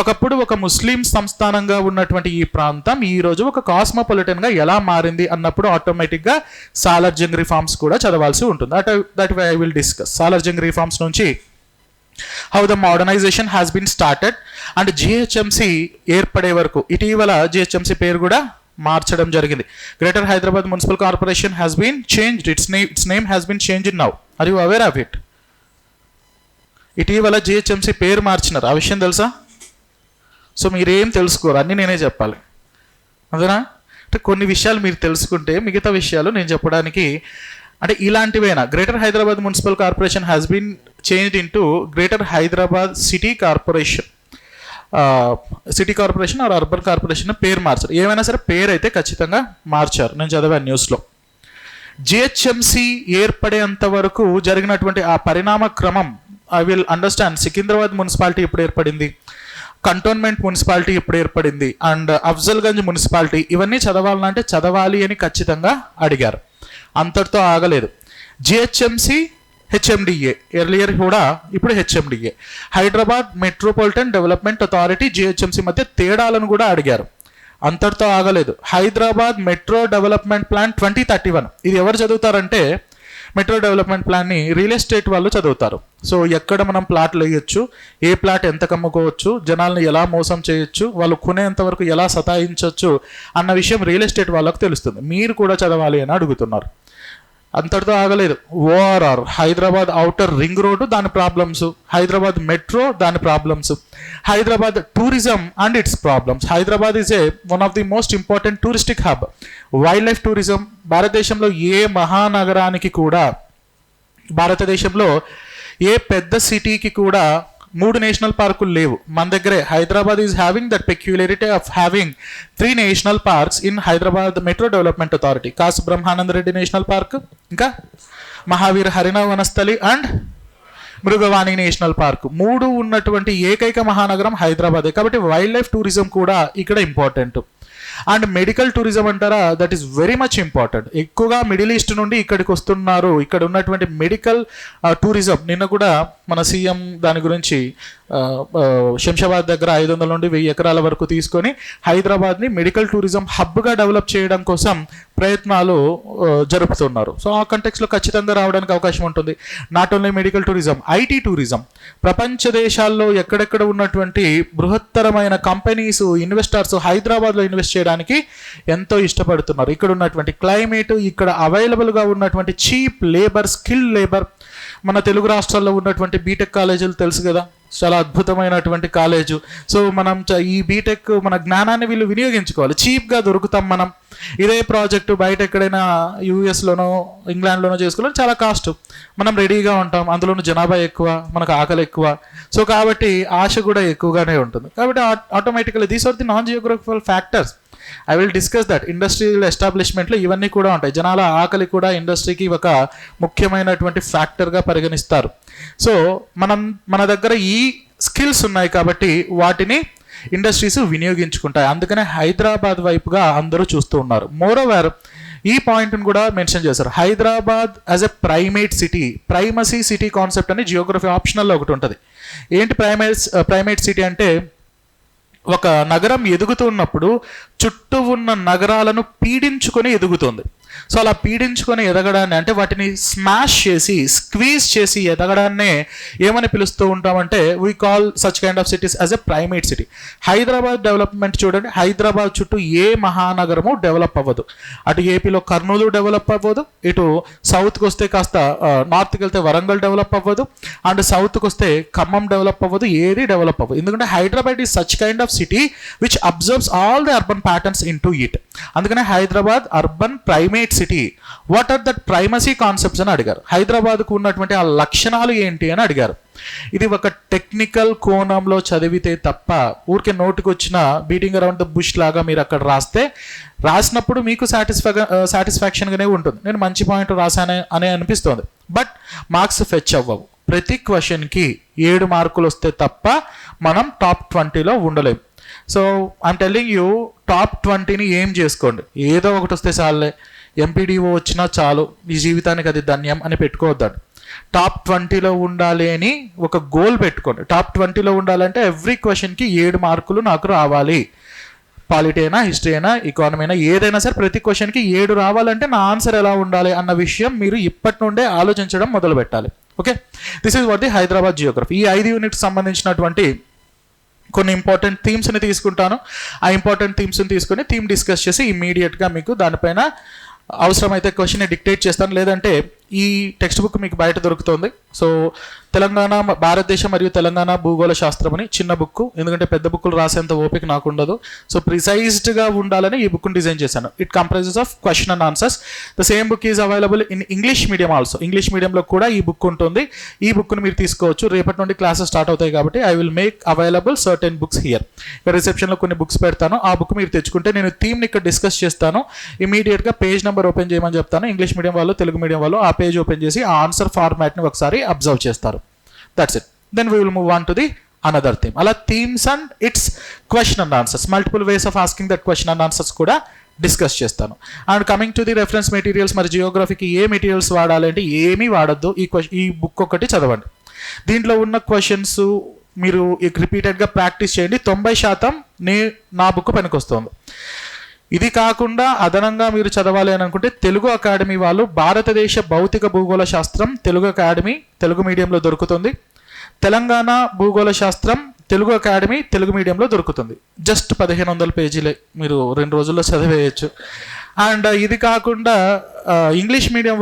ఒకప్పుడు ఒక ముస్లిం సంస్థానంగా ఉన్నటువంటి ఈ ప్రాంతం ఈ రోజు ఒక కాస్మోపాలిటన్గా ఎలా మారింది అన్నప్పుడు ఆటోమేటిక్గా సాలార్ జంగ్ రిఫార్మ్స్ కూడా చదవాల్సి ఉంటుంది. That way I will discuss. Salar Jung reforms నుంచి how the modernisation has been started and GHMC ఏర్పడే వరకు. ఇటీవల జిహెచ్ఎంసి పేరు కూడా మార్చడం జరిగింది. Greater Hyderabad municipal corporation has been changed, its name has been changed now. Are you aware of it? ఇటీవల జిహెచ్ఎంసి పేరు మార్చినారు, ఆ విషయం తెలుసా? సో మీరేం తెలుసుకోరు, అన్నీ నేనే చెప్పాలి, అదేనా? అంటే కొన్ని విషయాలు మీరు తెలుసుకుంటే మిగతా విషయాలు నేను చెప్పడానికి, అంటే ఇలాంటివైనా. Greater Hyderabad municipal corporation has been changed in to greater Hyderabad city corporation. City corporation or urban corporation పేరు మార్చారు. ఏమైనా సరే పేరు అయితే ఖచ్చితంగా మార్చారు, నేను చదివాను న్యూస్లో. జిహెచ్ఎంసి ఏర్పడేంత వరకు జరిగినటువంటి ఆ పరిణామ క్రమం I will understand. Secunderabad municipality ఎప్పుడు ఏర్పడింది, కంటోన్మెంట్ మున్సిపాలిటీ ఎప్పుడు ఏర్పడింది, అండ్ అఫ్జల్గంజ్ మున్సిపాలిటీ, ఇవన్నీ చదవాలంటే చదవాలి అని ఖచ్చితంగా అడిగారు. అంతటితో ఆగలేదు. జిహెచ్ఎంసి, హెచ్ఎండిఏ, ఎర్లియర్ కూడా, ఇప్పుడు HMDA, Hyderabad metropolitan development authority, GHMC మధ్య తేడాలను కూడా అడిగారు. అంతటితో ఆగలేదు. హైదరాబాద్ మెట్రో డెవలప్మెంట్ ప్లాన్ 2031, ఇది ఎవరు చదువుతారంటే మెట్రో డెవలప్మెంట్ ప్లాన్ని రియల్ ఎస్టేట్ వాళ్ళు చదువుతారు. సో ఎక్కడ మనం ప్లాట్లు వేయొచ్చు, ఏ ప్లాట్ ఎంత కమ్ముకోవచ్చు, జనాల్ని ఎలా మోసం చేయొచ్చు, వాళ్ళు కొనేంత వరకు ఎలా సతాయించవచ్చు అన్న విషయం రియల్ ఎస్టేట్ వాళ్ళకు తెలుస్తుంది. మీరు కూడా చదవాలి అని అడుగుతున్నారు. అంతటితో ఆగలేదు. ORR, Hyderabad outer ring road, దాని ప్రాబ్లమ్స్, హైదరాబాద్ మెట్రో, దాని problems, Hyderabad tourism and it's problems. Hyderabad is one of the most important touristic hub. Wild life tourism, భారతదేశంలో ఏ మహానగరానికి కూడా, భారతదేశంలో ఏ పెద్ద సిటీకి కూడా 3 నేషనల్ పార్కులు లేవు. మన దగ్గరే Hyderabad is having that peculiarity of having 3 national parks in Hyderabad metro development authority. Kasu Brahmananda Reddy national park, ఇంకా Mahavir Harina Vanasthali and Mrugavani national park. 3 ఉన్నటువంటి ఏకైక మహానగరం హైదరాబాదే. కాబట్టి వైల్డ్ లైఫ్ టూరిజం కూడా ఇక్కడ ఇంపార్టెంట్. అండ్ మెడికల్ టూరిజం అంటారా, that is very much important. ఎక్కువగా మిడిల్ ఈస్ట్ నుండి ఇక్కడికి వస్తున్నారు. ఇక్కడ ఉన్నటువంటి మెడికల్ టూరిజం, నిన్న కూడా మన సీఎం దాని గురించి శంషాబాద్ దగ్గర 500 నుండి 1000 ఎకరాల వరకు తీసుకొని హైదరాబాద్ని మెడికల్ టూరిజం హబ్గా డెవలప్ చేయడం కోసం ప్రయత్నాలు జరుపుతున్నారు. సో ఆ కంటెక్స్లో ఖచ్చితంగా రావడానికి అవకాశం ఉంటుంది. Not only medical tourism, IT tourism. ప్రపంచ దేశాల్లో ఎక్కడెక్కడ ఉన్నటువంటి బృహత్తరమైన కంపెనీస్, ఇన్వెస్టర్స్ హైదరాబాద్లో ఇన్వెస్ట్ చేయడానికి చేయడానికి ఎంతో ఇష్టపడుతున్నారు. ఇక్కడ ఉన్నటువంటి క్లైమేట్, ఇక్కడ అవైలబుల్గా ఉన్నటువంటి చీప్ లేబర్, స్కిల్ లేబర్. మన తెలుగు రాష్ట్రాల్లో ఉన్నటువంటి బీటెక్ కాలేజీలు తెలుసు కదా, చాలా అద్భుతమైనటువంటి కాలేజు. సో మనం ఈ బీటెక్ మన జ్ఞానాన్ని వీళ్ళు వినియోగించుకోవాలి. చీప్గా దొరుకుతాం మనం. ఇదే ప్రాజెక్టు బయట ఎక్కడైనా యూఎస్లోనో ఇంగ్లాండ్లోనో చేసుకోవాలని చాలా కాస్ట్. మనం రెడీగా ఉంటాం, అందులోనూ జనాభా ఎక్కువ, మనకు ఆకలి ఎక్కువ. సో కాబట్టి ఆశ కూడా ఎక్కువగానే ఉంటుంది. కాబట్టి automatically these are the non geographical factors. I will discuss that. Industrial ఎస్టాబ్లిష్మెంట్లో ఇవన్నీ కూడా ఉంటాయి. జనాల ఆకలి కూడా ఇండస్ట్రీకి ఒక ముఖ్యమైనటువంటి ఫ్యాక్టర్గా పరిగణిస్తారు. సో మన దగ్గర ఈ స్కిల్స్ ఉన్నాయి కాబట్టి వాటిని ఇండస్ట్రీస్ వినియోగించుకుంటాయి. అందుకనే హైదరాబాద్ వైపుగా అందరూ చూస్తూ ఉన్నారు. మోరోవర్ ఈ పాయింట్ని కూడా మెన్షన్ చేశారు. Hyderabad as a primate city, primacy city concept అని జియోగ్రఫీ ఆప్షనల్లో ఒకటి ఉంటుంది. ఏంటి ప్రైమేట్ సిటీ అంటే, ఒక నగరం ఎదుగుతున్నప్పుడు చుట్టూ ఉన్న నగరాలను పీడించుకొని ఎదుగుతుంది. సో అలా పీడించుకొని ఎదగడాన్ని, అంటే వాటిని స్మాష్ చేసి స్క్వీజ్ చేసి ఎదగడాన్నే ఏమని పిలుస్తూ ఉంటామంటే we call such kind of cities as a primate city. Hyderabad development చూడండి, హైదరాబాద్ చుట్టూ ఏ మహానగరము డెవలప్ అవ్వదు. అటు ఏపీలో కర్నూలు డెవలప్ అవ్వదు, ఇటు సౌత్కి వస్తే కాస్త నార్త్కి వెళ్తే వరంగల్ డెవలప్ అవ్వదు, అండ్ సౌత్కి వస్తే ఖమ్మం డెవలప్ అవ్వదు, ఏది డెవలప్ అవ్వదు. ఎందుకంటే Hyderabad is such kind of city which observes all the urban patterns in to it. అందుకనే Hyderabad urban primate city. What are that primacy concepts అని అడిగారు. హైదరాబాద్కు ఉన్నటువంటి ఆ లక్షణాలు ఏంటి అని అడిగారు. ఇది ఒక టెక్నికల్ కోణంలో చదివితే తప్ప ఊరికే నోటికి వచ్చిన బీటింగ్ అరౌండ్ ద బుష్ లాగా మీరు అక్కడ రాసినప్పుడు మీకు సాటిస్ఫాక్షన్గానే ఉంటుంది. నేను మంచి పాయింట్ రాశానే అని అనిపిస్తుంది, బట్ మార్క్స్ ఫెచ్ అవ్వవు. ప్రతి క్వశ్చన్కి 7 మార్కులు వస్తే తప్ప మనం టాప్ 20లో ఉండలేము. So I'm telling you, top 20ని ఏం చేసుకోండి. ఏదో ఒకటి వస్తే చాలే, ఎంపీడీఓ వచ్చినా చాలు, ఈ జీవితానికి అది ధన్యం అని పెట్టుకోవద్దండి. టాప్ 20లో ఉండాలి అని ఒక గోల్ పెట్టుకోండి. టాప్ 20లో ఉండాలంటే ఎవ్రీ క్వశ్చన్కి 7 మార్కులు నాకు రావాలి. పాలిటీ అయినా, హిస్టరీ అయినా, ఎకానమీ అయినా, ఏదైనా సరే ప్రతి క్వశ్చన్కి 7 రావాలంటే నా ఆన్సర్ ఎలా ఉండాలి అన్న విషయం మీరు ఇప్పటి నుండే ఆలోచించడం మొదలు పెట్టాలి. Okay, this is what the Hyderabad Geography. ఈ 5 యూనిట్స్ సంబంధించినటువంటి కొన్ని ఇంపార్టెంట్ థీమ్స్ని తీసుకుంటాను. ఆ ఇంపార్టెంట్ థీమ్స్ని తీసుకొని థీమ్ డిస్కస్ చేసి ఇమీడియట్గా మీకు దానిపైన అవసరమైతే క్వశ్చన్ డిక్టేట్ చేస్తాను, లేదంటే ఈ టెక్స్ట్ బుక్ మీకు బయట దొరుకుతుంది. సో తెలంగాణ, భారతదేశం మరియు తెలంగాణ భూగోళ శాస్త్రం అని చిన్న బుక్, ఎందుకంటే పెద్ద బుక్కులు రాసేంత ఓపిక నాకు ఉండదు. సో ప్రిసైజ్డ్గా ఉండాలని ఈ బుక్ని డిజైన్ చేశాను. It comprises of question and answers. The same book is available in English medium also. English మీడియంలో కూడా ఈ బుక్ ఉంటుంది. ఈ బుక్ని మీరు తీసుకోవచ్చు. రేపటి నుండి క్లాసెస్ స్టార్ట్ అవుతాయి కాబట్టి I will make available certain books here. ఇక్కడ రిసెప్షన్లో కొన్ని బుక్స్ పెడతాను. ఆ బుక్ మీరు తెచ్చుకుంటే నేను థీమ్ని ఇక్కడ డిస్కస్ చేస్తాను. ఇమీడియట్గా పేజ్ నెంబర్ ఓపెన్ చేయమని చెప్తాను. ఇంగ్లీష్ మీడియం వాళ్ళు, తెలుగు మీడియం వాళ్ళు ఆ పేజ్ ఓపెన్ చేసి ఆ ఆన్సర్ ఫార్మాట్ని ఒకసారి అబ్జర్వ్ చేస్తారు. That's it. Then we will move on to the another theme. అలా themes and its question and answers, multiple ways of asking that question and answers కూడా డిస్కస్ చేస్తాను. And coming to the reference materials, మరి జియోగ్రఫీకి ఏ మెటీరియల్స్ వాడాలి అంటే ఏమీ వాడద్దు. ఈ బుక్ ఒకటి చదవండి. దీంట్లో ఉన్న క్వశ్చన్స్ మీరు రిపీటెడ్గా ప్రాక్టీస్ చేయండి. 90% నా బుక్ పనికొస్తుంది. ఇది కాకుండా అదనంగా మీరు చదవాలి అని అనుకుంటే తెలుగు అకాడమీ వాళ్ళు భారతదేశ భౌతిక భూగోళ శాస్త్రం తెలుగు అకాడమీ తెలుగు మీడియంలో దొరుకుతుంది. తెలంగాణ భూగోళ శాస్త్రం తెలుగు అకాడమీ తెలుగు మీడియంలో దొరుకుతుంది. జస్ట్ 1500 పేజీలే, మీరు 2 రోజుల్లో చదివేయచ్చు. అండ్ ఇది కాకుండా ఇంగ్లీష్ మీడియం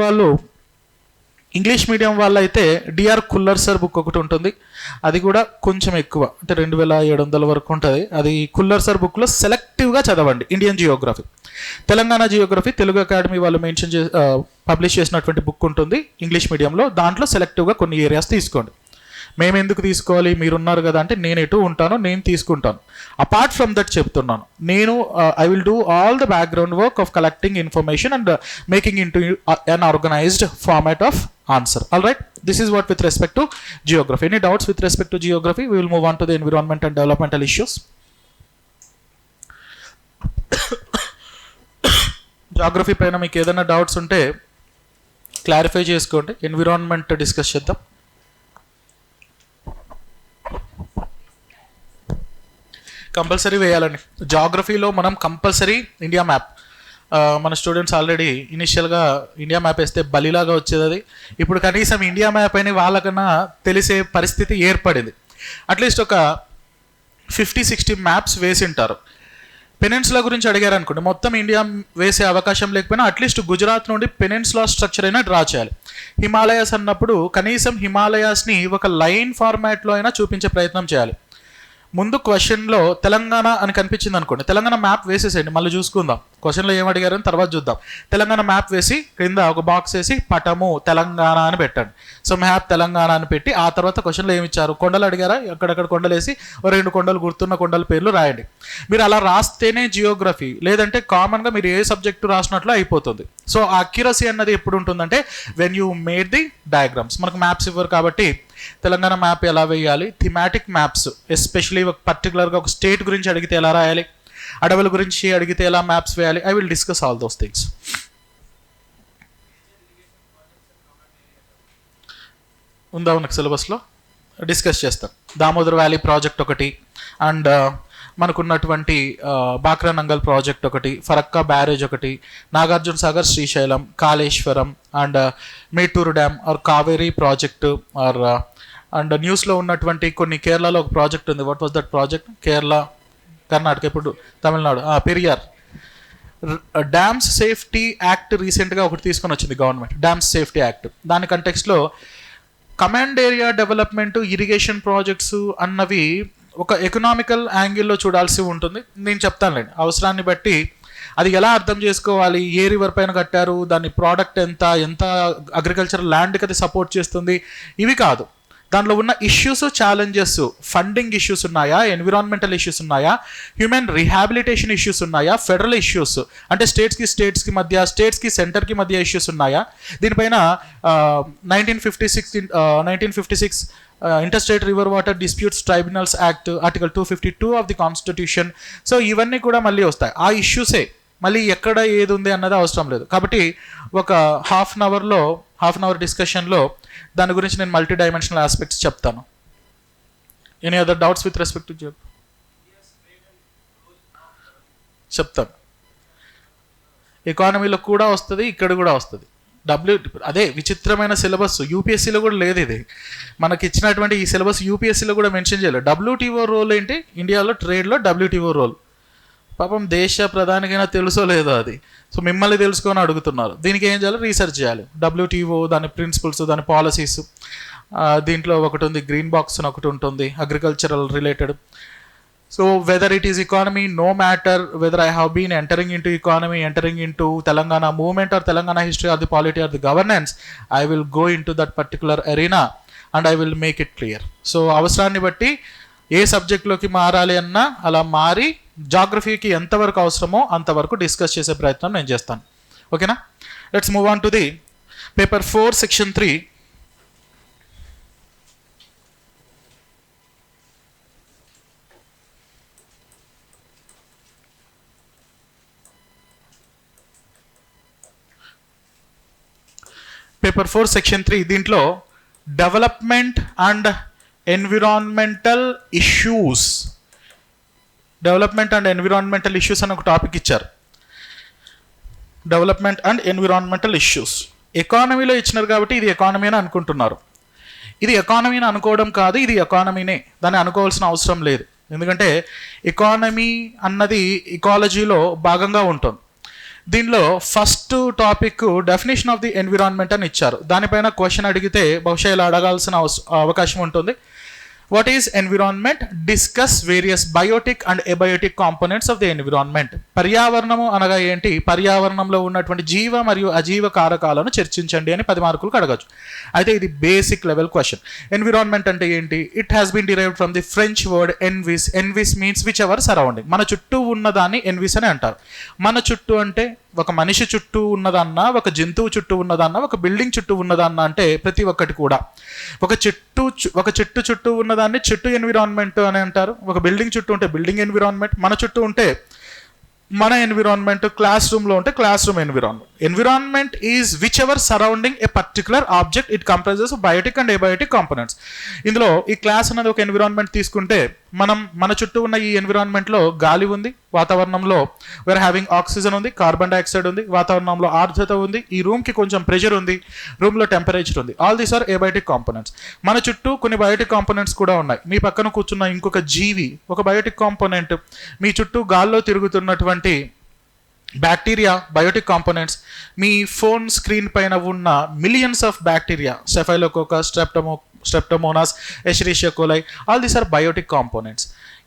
వాళ్ళు అయితే డిఆర్ కుల్లర్ సార్ బుక్ ఒకటి ఉంటుంది. అది కూడా కొంచెం ఎక్కువ, అంటే 2700 వరకు ఉంటుంది. అది కుల్లర్ సార్ బుక్లో సెలెక్టివ్గా చదవండి. Indian Geography, Telangana Geography Telugu academy వాళ్ళు పబ్లిష్ చేసినటువంటి బుక్ ఉంటుంది ఇంగ్లీష్ మీడియంలో. దాంట్లో సెలెక్టివ్గా కొన్ని ఏరియాస్ తీసుకోండి. మేము ఎందుకు తీసుకోవాలి, మీరున్నారు కదా అంటే నేను ఎటు ఉంటాను, నేను తీసుకుంటాను. అపార్ట్ ఫ్రమ్ దట్ చెప్తున్నాను, నేను I will do all the background work of collecting information and making in to an organised format of answer. All right, this is what with respect to geography. Any doubts with respect to geography? We will move on to the environment and developmental issues. Geography పైన మీకు ఏదైనా డౌట్స్ ఉంటే క్లారిఫై చేసుకోండి. ఎన్విరాన్మెంట్ డిస్కస్ చేద్దాం. కంపల్సరీ వేయాలండి జాగ్రఫీలో. మనం కంపల్సరీ ఇండియా మ్యాప్, మన స్టూడెంట్స్ ఆల్రెడీ ఇనిషియల్గా ఇండియా మ్యాప్ వేస్తే బలిలాగా వచ్చేది. అది ఇప్పుడు కనీసం ఇండియా మ్యాప్ అని వాళ్ళకన్నా తెలిసే పరిస్థితి ఏర్పడింది. అట్లీస్ట్ ఒక 50-60 మ్యాప్స్ వేసి ఉంటారు. పెనిన్సులా గురించి అడిగారు అనుకోండి, మొత్తం ఇండియా వేసే అవకాశం లేకపోయినా అట్లీస్ట్ గుజరాత్ నుండి పెనిన్సులా స్ట్రక్చర్ అయినా డ్రా చేయాలి. హిమాలయాస్ అన్నప్పుడు కనీసం హిమాలయాస్ని ఒక లైన్ ఫార్మాట్లో అయినా చూపించే ప్రయత్నం చేయాలి. ముందు క్వశ్చన్లో తెలంగాణ అని కనిపించింది అనుకోండి, తెలంగాణ మ్యాప్ వేసేసేయండి, మళ్ళీ చూసుకుందాం. క్వశ్చన్లో ఏం అడిగారని తర్వాత చూద్దాం. తెలంగాణ మ్యాప్ వేసి క్రింద ఒక బాక్స్ వేసి పటము తెలంగాణ అని పెట్టండి. సో మ్యాప్ తెలంగాణ అని పెట్టి ఆ తర్వాత క్వశ్చన్లో ఏమి ఇచ్చారు, కొండలు అడిగారా, అక్కడక్కడ కొండలు వేసి 2 కొండలు గుర్తున్న కొండల పేర్లు రాయండి. మీరు అలా రాస్తేనే జియోగ్రఫీ, లేదంటే కామన్గా మీరు ఏ సబ్జెక్టు రాసినట్లు అయిపోతుంది. సో అక్యురసీ అన్నది ఎప్పుడు ఉంటుందంటే when you made the diagrams. మనకు మ్యాప్స్ ఇవ్వరు కాబట్టి తెలంగాణ మ్యాప్ ఎలా వేయాలి, థిమాటిక్ మ్యాప్స్ ఎస్పెషలీ ఒక పర్టికులర్గా ఒక స్టేట్ గురించి అడిగితే ఎలా రాయాలి, అడవుల గురించి అడిగితే ఎలా మ్యాప్స్ వేయాలి, I will discuss all those things. ఉందా మనకు సిలబస్లో డిస్కస్ చేస్తాం. దామోదర్ వ్యాలీ ప్రాజెక్ట్ ఒకటి, అండ్ మనకున్నటువంటి బాక్రా నంగల్ ప్రాజెక్ట్ ఒకటి, ఫరక్కా బ్యారేజ్ ఒకటి, Nagarjuna Sagar Srisailam, Kaleshwaram, and Mettur dam or Kaveri project, or and న్యూస్లో ఉన్నటువంటి కొన్ని, కేరళలో ఒక ప్రాజెక్ట్ ఉంది. What was that project? Kerala, Karnataka, ఇప్పుడు Tamil Nadu, Periyar dams safety act రీసెంట్గా ఒకటి తీసుకొని వచ్చింది గవర్నమెంట్, డ్యామ్స్ సేఫ్టీ యాక్ట్. దాని కంటెక్స్లో command area development, irrigation projects అన్నవి ఒక ఎకనామికల్ యాంగిల్లో చూడాల్సి ఉంటుంది. నేను చెప్తానులేండి, అవసరాన్ని బట్టి అది ఎలా అర్థం చేసుకోవాలి, ఏ రివర్ పైన కట్టారు, దాని ప్రోడక్ట్ ఎంత అగ్రికల్చర్ ల్యాండ్కి అది సపోర్ట్ చేస్తుంది, ఇవి కాదు. దానిలో ఉన్న ఇష్యూస్, ఛాలెంజెస్, ఫండింగ్ ఇష్యూస్ ఉన్నాయా, ఎన్విరాన్మెంటల్ ఇష్యూస్ ఉన్నాయా, హ్యూమన్ రీహాబిలిటేషన్ ఇష్యూస్ ఉన్నాయా, ఫెడరల్ ఇష్యూస్ అంటే స్టేట్స్కి మధ్య, స్టేట్స్కి సెంటర్కి మధ్య ఇష్యూస్ ఉన్నాయా. దీనిపైన 1956 interstate river water disputes tribunals act article 252 of the constitution. So ఇవన్నీ కూడా మళ్ళీ వస్తాయి. ఆ ఇష్యూసే మళ్ళీ ఎక్కడ ఏది ఉంది అన్నది అవసరం లేదు. కాబట్టి ఒక హాఫ్ అన్ అవర్ డిస్కషన్లో దాని గురించి నేను మల్టీ డైమెన్షనల్ ఆస్పెక్ట్స్ చెప్తాను. Any other doubts with respect to చెప్తాను. ఎకానమీలో కూడా వస్తుంది, ఇక్కడ కూడా వస్తుంది. అదే విచిత్రమైన సిలబస్, యూపీఎస్సీలో కూడా లేదు ఇది. మనకి ఇచ్చినటువంటి ఈ సిలబస్ యూపీఎస్సీలో కూడా మెన్షన్ చేయలేదు. WTO రోల్ ఏంటి ఇండియాలో, ట్రేడ్లో WTO రోల్. పాపం దేశ ప్రధానికైనా తెలుసో లేదో అది. సో మిమ్మల్ని తెలుసుకొని అడుగుతున్నారు. దీనికి ఏం చేయాలి, రీసెర్చ్ చేయాలి. WTO దాని ప్రిన్సిపల్స్, దాని పాలసీస్, దీంట్లో ఒకటి ఉంది గ్రీన్ బాక్స్ అని ఒకటి ఉంటుంది, agricultural related. So whether it is economy, no matter whether I have been entering into economy, entering into Telangana movement or Telangana history or the polity or the governance, I will go into that particular arena and I will make it clear. So అవసరాన్ని బట్టి ఏ సబ్జెక్ట్లోకి మారాలి అన్నా అలా మారి జాగ్రఫీకి ఎంతవరకు అవసరమో అంతవరకు డిస్కస్ చేసే ప్రయత్నం నేను చేస్తాను. ఓకేనా? Let's move on to the paper 4 section 3. Paper 4 section 3 దీంట్లో డెవలప్మెంట్ అండ్ ఎన్విరాన్మెంటల్ ఇష్యూస్ అని ఒక టాపిక్ ఇచ్చారు. డెవలప్మెంట్ అండ్ ఎన్విరాన్మెంటల్ ఇష్యూస్ ఎకానమీలో ఇచ్చినారు కాబట్టి ఇది ఎకానమీ అని అనుకుంటున్నారు. ఇది ఎకానమీని అనుకోవడం కాదు, ఇది ఎకానమీనే. దాన్ని అనుకోవాల్సిన అవసరం లేదు. ఎందుకంటే ఎకానమీ అన్నది ఇకాలజీలో భాగంగా ఉంటుంది. దీనిలో first topic definition of the environment అని ఇచ్చారు. దానిపైన క్వశ్చన్ అడిగితే బహుశా ఇలా అడగాల్సిన అవకాశం ఉంటుంది. What is environment? Discuss various biotic and abiotic components of the environment. పర్యావరణము అనగా ఏంటి, పర్యావరణంలో ఉన్నటువంటి జీవ మరియు అజీవ కారకాలను చర్చించండి అని 10 మార్కులకు అడగచ్చు. అయితే ఇది బేసిక్ లెవెల్ క్వశ్చన్. ఎన్విరాన్మెంట్ అంటే ఏంటి? It has been derived from the French word envis. Envis means whichever surrounding. మన చుట్టూ ఉన్నదాన్ని ఎన్విస్ అని అంటారు. మన చుట్టూ అంటే ఒక మనిషి చుట్టూ ఉన్నదన్నా, ఒక జంతువు చుట్టూ ఉన్నదన్నా, ఒక బిల్డింగ్ చుట్టూ ఉన్నదన్నా అంటే ప్రతి ఒక్కటి కూడా. ఒక చెట్టు చుట్టూ ఉన్నదాన్ని చెట్టు ఎన్విరాన్మెంట్ అని అంటారు. ఒక బిల్డింగ్ చుట్టూ ఉంటే బిల్డింగ్ ఎన్విరాన్మెంట్, మన చుట్టూ ఉంటే మన ఎన్విరాన్మెంట్, క్లాస్ రూమ్లో ఉంటే classroom environment. Environment is whichever surrounding a particular object, it comprises biotic and abiotic components. ఇందులో ఈ క్లాస్ అనేది ఒక ఎన్విరాన్మెంట్ తీసుకుంటే మన చుట్టూ ఉన్న ఈ ఎన్విరాన్మెంట్లో గాలి ఉంది, వాతావరణంలో వేర్ హ్యావింగ్ ఆక్సిజన్ ఉంది, కార్బన్ డైఆక్సైడ్ ఉంది, వాతావరణంలో ఆర్ద్రత ఉంది, ఈ రూమ్కి కొంచెం ప్రెషర్ ఉంది, రూమ్లో టెంపరేచర్ ఉంది. All these are abiotic components. మన చుట్టూ కొన్ని బయోటిక్ కాంపోనెంట్స్ కూడా ఉన్నాయి. మీ పక్కన కూర్చున్న ఇంకొక జీవి ఒక బయోటిక్ కాంపోనెంట్, మీ చుట్టూ గాల్లో తిరుగుతున్నటువంటి బ్యాక్టీరియా బయోటిక్ కాంపోనెంట్స్, మీ ఫోన్ స్క్రీన్ పైన ఉన్న millions of bacteria, staphylococcus, streptomonas, escherichia coli, all these are biotic components.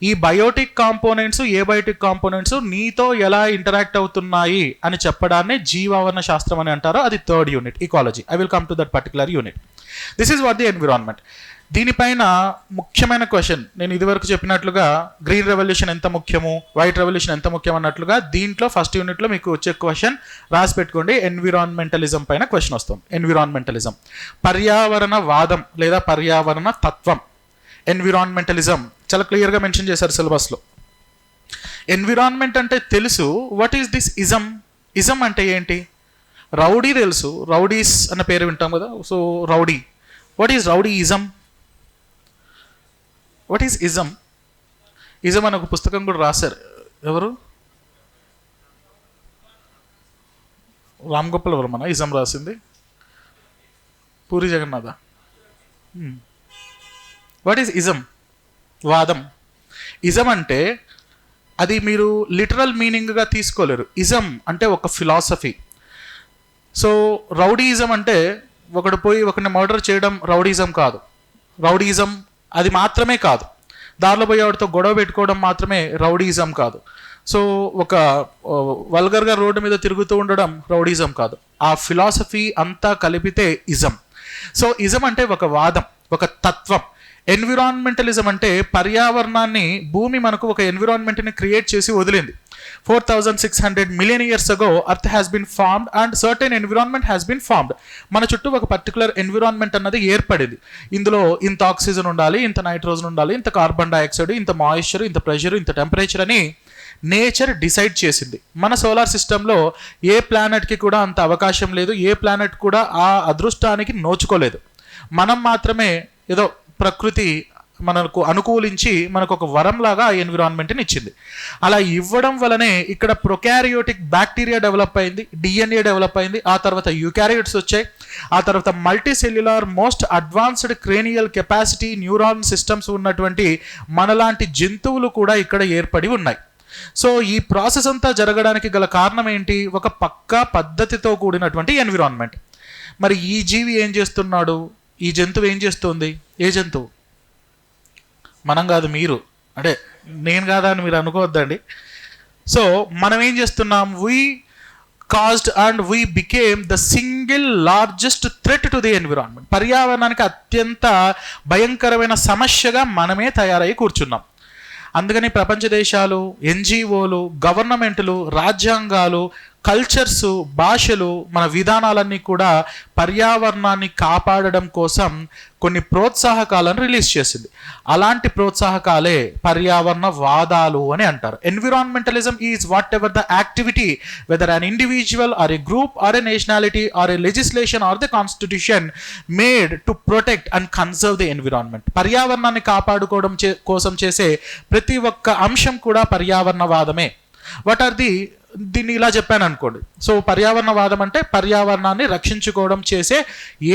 ఈ biotic components, abiotic components నీతో ఎలా ఇంటరాక్ట్ అవుతున్నాయి అని చెప్పడాన్ని జీవావరణ శాస్త్రం అని అంటారు. అది third unit, ecology. I will come to that particular unit. This is what the environment. దీనిపైన ముఖ్యమైన క్వశ్చన్, నేను ఇదివరకు చెప్పినట్లుగా గ్రీన్ రెవల్యూషన్ ఎంత ముఖ్యము, వైట్ రెవల్యూషన్ ఎంత ముఖ్యం అన్నట్లుగా దీంట్లో ఫస్ట్ యూనిట్లో మీకు వచ్చే క్వశ్చన్ రాసి పెట్టుకోండి. ఎన్విరాన్మెంటలిజం పైన క్వశ్చన్ వస్తుంది. ఎన్విరాన్మెంటలిజం, పర్యావరణ వాదం లేదా పర్యావరణ తత్వం. ఎన్విరాన్మెంటలిజం చాలా క్లియర్గా మెన్షన్ చేశారు సిలబస్లో. ఎన్విరాన్మెంట్ అంటే తెలుసు, what is this ism? Ism అంటే ఏంటి? రౌడీ తెలుసు, రౌడీస్ అన్న పేరు వింటాం కదా. So rowdy, what is rowdy ism? What is ism? Ism అని ఒక పుస్తకం కూడా రాశారు. ఎవరు? రామ్ గోపాల్ వర్మ ఇజం రాసింది? Puri Jagannath. What is ism? వాదం. ఇజం అంటే అది మీరు లిటరల్ మీనింగ్గా తీసుకోలేరు. ఇజం అంటే ఒక ఫిలాసఫీ. సో రౌడీయిజం అంటే ఒకడు పోయి ఒకరిని మర్డర్ చేయడం రౌడీయిజం కాదు. రౌడీయిజం అది మాత్రమే కాదు. దారిలో పోయి వాడితో గొడవ పెట్టుకోవడం మాత్రమే రౌడీయిజం కాదు. సో ఒక వల్గర్గా రోడ్డు మీద తిరుగుతూ ఉండడం రౌడీయిజం కాదు. ఆ ఫిలాసఫీ అంతా కలిపితే ఇజం. సో ఇజం అంటే ఒక వాదం, ఒక తత్వం. ఎన్విరాన్మెంటలిజం అంటే పర్యావరణాన్ని, భూమి మనకు ఒక ఎన్విరాన్మెంట్ని క్రియేట్ చేసి వదిలింది. 4600 million years ago earth has been formed and certain environment has been formed. మన చుట్టూ ఒక పర్టికులర్ ఎన్విరాన్మెంట్ అన్నది ఏర్పడింది. ఇందులో ఇంత ఆక్సిజన్ ఉండాలి, ఇంత నైట్రోజన్ ఉండాలి, ఇంత కార్బన్ డైఆక్సైడ్, ఇంత మాయిశ్చర్, ఇంత ప్రెషర్, ఇంత టెంపరేచర్ అని నేచర్ డిసైడ్ చేసింది. మన సోలార్ సిస్టంలో ఏ ప్లానెట్కి కూడా అంత అవకాశం లేదు, ఏ ప్లానెట్ కూడా ఆ అదృష్టానికి నోచుకోలేదు. మనం మాత్రమే ఏదో ప్రకృతి మనకు అనుకూలించి మనకు ఒక వరంలాగా ఆ ఎన్విరాన్మెంట్ని ఇచ్చింది. అలా ఇవ్వడం వలనే ఇక్కడ ప్రొకారియోటిక్ బ్యాక్టీరియా డెవలప్ అయింది, డిఎన్ఏ డెవలప్ అయింది, ఆ తర్వాత యూకారియోట్స్ వచ్చాయి, ఆ తర్వాత multi cellular most advanced cranial capacity neuron systems ఉన్నటువంటి మనలాంటి జంతువులు కూడా ఇక్కడ ఏర్పడి ఉన్నాయి. సో ఈ ప్రాసెస్ అంతా జరగడానికి గల కారణం ఏంటి? ఒక పక్కా పద్ధతితో కూడినటువంటి ఎన్విరాన్మెంట్. మరి ఈ జీవి ఏం చేస్తున్నాడు? ఈ జంతువు ఏం చేస్తుంది? ఏ జంతువు? మనం కాదు, మీరు, అంటే నేను కాదా అని మీరు అనుకోవద్దండి. సో మనం ఏం చేస్తున్నాం? We caused and we became the single largest threat to the environment. పర్యావరణానికి అత్యంత భయంకరమైన సమస్యగా మనమే తయారై కూర్చున్నాం. అందుకని ప్రపంచ దేశాలు, ఎన్జిఓలు, గవర్నమెంట్లు, రాజ్యాంగాలు, కల్చర్స్, భాషలు, మన విధానాలన్నీ కూడా పర్యావరణాన్ని కాపాడడం కోసం కొన్ని ప్రోత్సాహకాలను రిలీజ్ చేసింది. అలాంటి ప్రోత్సాహకాలే పర్యావరణ వాదాలు అని అంటారు. Environmentalism is whatever the activity whether an individual or a group or a nationality or a legislation or the constitution made to protect and conserve the environment. పర్యావరణాన్ని కాపాడుకోవడం కోసం చేసే ప్రతి ఒక్క అంశం కూడా పర్యావరణవాదమే. వాట్ ఆర్ దీన్ని ఇలా చెప్పాను అనుకోండి. సో పర్యావరణవాదం అంటే పర్యావరణాన్ని రక్షించుకోవడం చేసే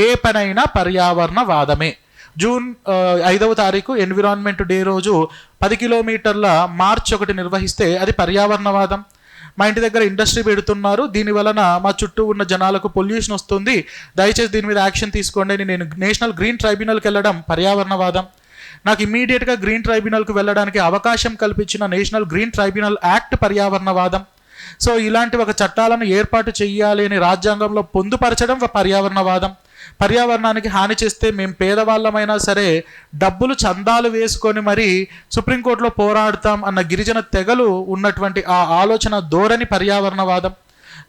ఏ పనైనా పర్యావరణవాదమే. జూన్ 5వ తారీఖు ఎన్విరాన్మెంట్ డే రోజు 10 కిలోమీటర్ల మార్చ్ ఒకటి నిర్వహిస్తే అది పర్యావరణవాదం. మా ఇంటి దగ్గర ఇండస్ట్రీ పెడుతున్నారు, దీని వలన మా చుట్టూ ఉన్న జనాలకు పొల్యూషన్ వస్తుంది, దయచేసి దీని మీద యాక్షన్ తీసుకోండి అని నేను నేషనల్ గ్రీన్ ట్రైబ్యునల్కి వెళ్ళడం పర్యావరణవాదం. నాకు ఇమీడియట్గా గ్రీన్ ట్రైబ్యునల్కి వెళ్ళడానికి అవకాశం కల్పించిన నేషనల్ గ్రీన్ ట్రైబ్యునల్ యాక్ట్ పర్యావరణవాదం. సో ఇలాంటి ఒక చట్టాలను ఏర్పాటు చేయాలి అని రాజ్యాంగంలో పొందుపరచడం పర్యావరణవాదం. పర్యావరణానికి హాని చేస్తే మేము పేదవాళ్ళమైనా సరే డబ్బులు చందాలు వేసుకొని మరి సుప్రీంకోర్టులో పోరాడతాం అన్న గిరిజన తెగలు ఉన్నటువంటి ఆ ఆలోచన ధోరణి పర్యావరణవాదం.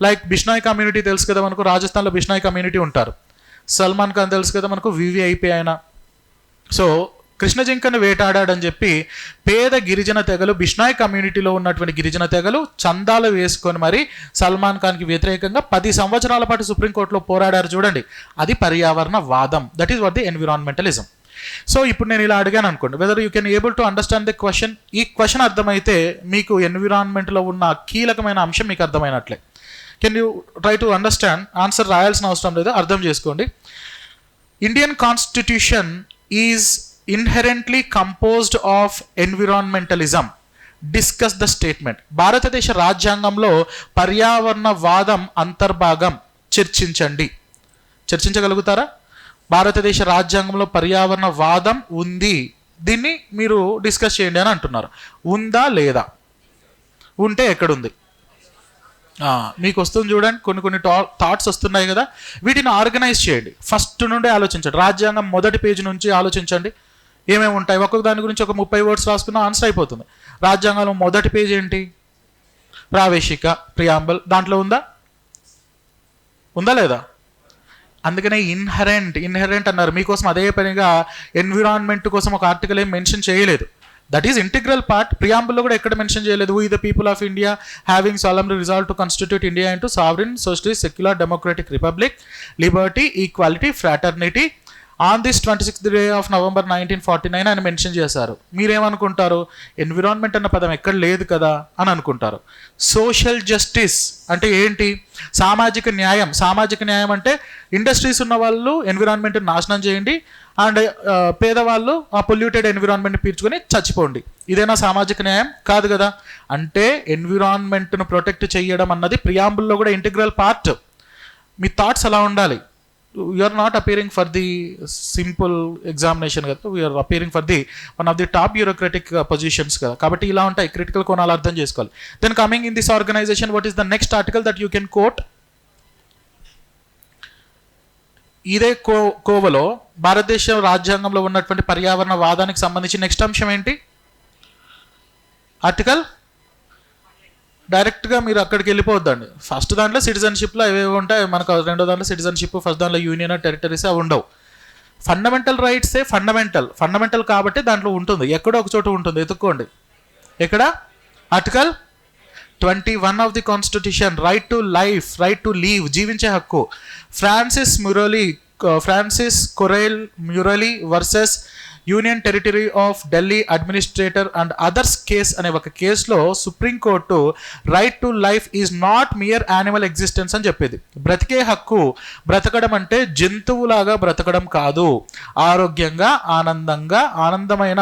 లైక్ బిష్నాయ్ కమ్యూనిటీ తెలుసు కదా మనకు, రాజస్థాన్లో బిష్నాయ్ కమ్యూనిటీ ఉంటారు. సల్మాన్ ఖాన్ తెలుసు కదా మనకు, వివిఐపి ఆయన. సో కృష్ణ జింకను వేటాడాడని చెప్పి పేద గిరిజన తెగలు, బిష్నాయ్ కమ్యూనిటీలో ఉన్నటువంటి గిరిజన తెగలు చందాలు వేసుకొని మరి సల్మాన్ ఖాన్కి వ్యతిరేకంగా 10 సంవత్సరాల పాటు సుప్రీంకోర్టులో పోరాడారు చూడండి. అది పర్యావరణ వాదం. That is what the environmentalism. So ఇప్పుడు నేను ఇలా అడిగాను అనుకోండి, whether you can able to understand the question. ఈ క్వశ్చన్ అర్థమైతే మీకు ఎన్విరాన్మెంట్లో ఉన్న కీలకమైన అంశం మీకు అర్థమైనట్లే. Can you try to understand? Answer రాయాల్సిన అవసరం లేదు, అర్థం చేసుకోండి. Indian constitution is inherently composed of environmentalism. Discuss the statement. భారతదేశ రాజ్యాంగంలో పర్యావరణవాదం అంతర్భాగం. చర్చించండి. చర్చించగలుగుతారా? భారతదేశ రాజ్యాంగంలో పర్యావరణవాదం ఉంది, దీన్ని మీరు డిస్కస్ చేయండి అని అంటున్నారు. ఉందా లేదా? ఉంటే ఎక్కడుంది? మీకు వస్తుంది చూడండి, కొన్ని థాట్స్ వస్తున్నాయి కదా, వీటిని ఆర్గనైజ్ చేయండి. ఫస్ట్ నుండే ఆలోచించండి. రాజ్యాంగం మొదటి పేజీ నుంచి ఆలోచించండి, ఏమేమి ఉంటాయి. ఒక్కొక్క దాని గురించి ఒక 30 వర్డ్స్ రాసుకున్న ఆన్సర్ అయిపోతుంది. రాజ్యాంగంలో మొదటి పేజీ ఏంటి? ప్రావేశిక, ప్రియాంబల్. దాంట్లో ఉందా లేదా? అందుకనే ఇన్హెరెంట్ అన్నారు. మీకోసం అదే పనిగా ఎన్విరాన్మెంట్ కోసం ఒక ఆర్టికల్ ఏం మెన్షన్ చేయలేదు. That is integral part. ప్రియాంబుల్లో కూడా ఎక్కడ మెన్షన్ చేయలేదు. We the people of India having solemnly resolve to constitute India into sovereign socialist secular democratic republic, liberty, equality, fraternity on this 26th day of November 1949 అని మెన్షన్ చేశారు. మీరేమనుకుంటారు? ఎన్విరాన్మెంట్ అన్న పదం ఎక్కడ లేదు కదా అని అనుకుంటారు. సోషల్ జస్టిస్ అంటే ఏంటి? సామాజిక న్యాయం. సామాజిక న్యాయం అంటే ఇండస్ట్రీస్ ఉన్న వాళ్ళు ఎన్విరాన్మెంట్ నాశనం చేయండి, అండ్ పేదవాళ్ళు ఆ పొల్యూటెడ్ ఎన్విరాన్మెంట్ పీల్చుకొని చచ్చిపోండి. ఇదేనా సామాజిక న్యాయం? కాదు కదా. అంటే ఎన్విరాన్మెంట్ను ప్రొటెక్ట్ చేయడం అన్నది ప్రియాంబుల్లో కూడా ఇంటిగ్రల్ పార్ట్. మీ థాట్స్ అలా ఉండాలి. We are not appearing for the simple examination కదా, we are appearing for the one of the top bureaucratic positions కదా. కాబట్టి ఇలా ఉంటాయి, క్రిటికల్ కోణాలు అర్థం చేసుకోవాలి. Then coming in this organisation, what is the next article that you can quote? ఇదే కోవలో భారతదేశ రాజ్యాంగంలో ఉన్నటువంటి పర్యావరణ వాదానికి సంబంధించి నెక్స్ట్ అంశం ఏంటి? ఆర్టికల్. డైరెక్ట్గా మీరు అక్కడికి వెళ్ళిపోవద్దండి. ఫస్ట్ దాంట్లో సిటిజన్షిప్లో ఏవేవి ఉంటాయి మనకు, రెండో దాంట్లో సిటిజన్షిప్, ఫస్ట్ దాంట్లో యూనియన్, టెరిటరీస్ అవి ఉండవు. ఫండమెంటల్ రైట్సే ఫండమెంటల్ కాబట్టి దాంట్లో ఉంటుంది, ఎక్కడో ఒక చోట ఉంటుంది, ఎత్తుక్కోండి. ఎక్కడ? Article 21 of the constitution, right to life, right to live, జీవించే హక్కు. Francis Coralie Mullin versus union territory of Delhi administrator and others case అనే ఒక కేసులో supreme court right to life is not mere animal existence అని చెప్పేది. బ్రతికే హక్కు, బ్రతకడం అంటే జంతువులాగా బ్రతకడం కాదు, ఆరోగ్యంగా, ఆనందమైన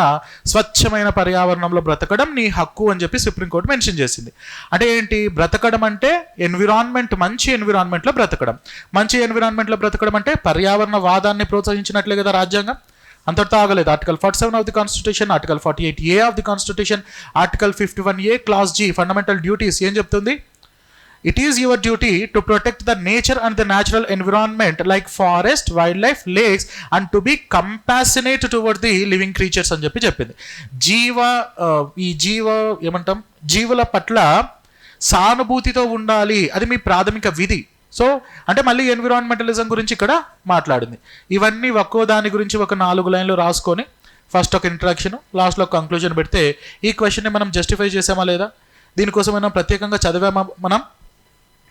స్వచ్ఛమైన పర్యావరణంలో బ్రతకడం నీ హక్కు అని చెప్పి సుప్రీంకోర్టు మెన్షన్ చేసింది. అంటే ఏంటి? బ్రతకడం అంటే ఎన్విరాన్మెంట్, మంచి ఎన్విరాన్మెంట్లో బ్రతకడం. మంచి ఎన్విరాన్మెంట్లో బ్రతకడం అంటే పర్యావరణ వాదాన్ని ప్రోత్సహించినట్లే కదా రాజ్యాంగం. అంతటితో ఆగలేదు. Article 47 of the constitution, article 48A of the constitution, article 51A class G fundamental duties ఏం చెప్తుంది? It is your duty to protect the nature and the natural environment like forest, wild life, lakes and to be compassionate towards the living creatures అని చెప్పింది. జీవుల పట్ల సానుభూతితో ఉండాలి, అది మీ ప్రాథమిక విధి. సో అంటే మళ్ళీ ఎన్విరాన్మెంటలిజం గురించి ఇక్కడ మాట్లాడింది. ఇవన్నీ ఒక్కో దాని గురించి ఒక 4 లైన్లు రాసుకొని ఫస్ట్ ఒక ఇంట్రడక్షన్, లాస్ట్లో ఒక కంక్లూజన్ పెడితే ఈ క్వశ్చన్ని మనం జస్టిఫై చేసామా లేదా? దీనికోసం మనం ప్రత్యేకంగా చదివామా?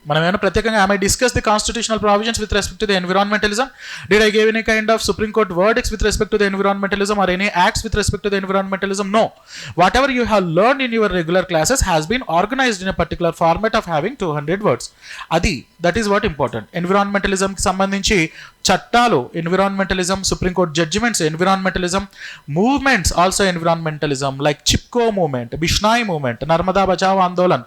మనం ఏమైనా ప్రత్యేకంగా am I discuss the constitutional provisions with respect to the environmentalism? Did I give any kind of Supreme Court verdicts with respect to the environmentalism or any acts with respect to the environmentalism? No. Whatever you have learned in your regular classes has been organized in a particular format of having 200 words. That is what important. Environmentalism కి సంబంధించి చట్టాలు, environmentalism, supreme court judgments, environmentalism, movements also environmentalism like Chipko movement, Bishnoi movement, Narmada Bachao Andolan,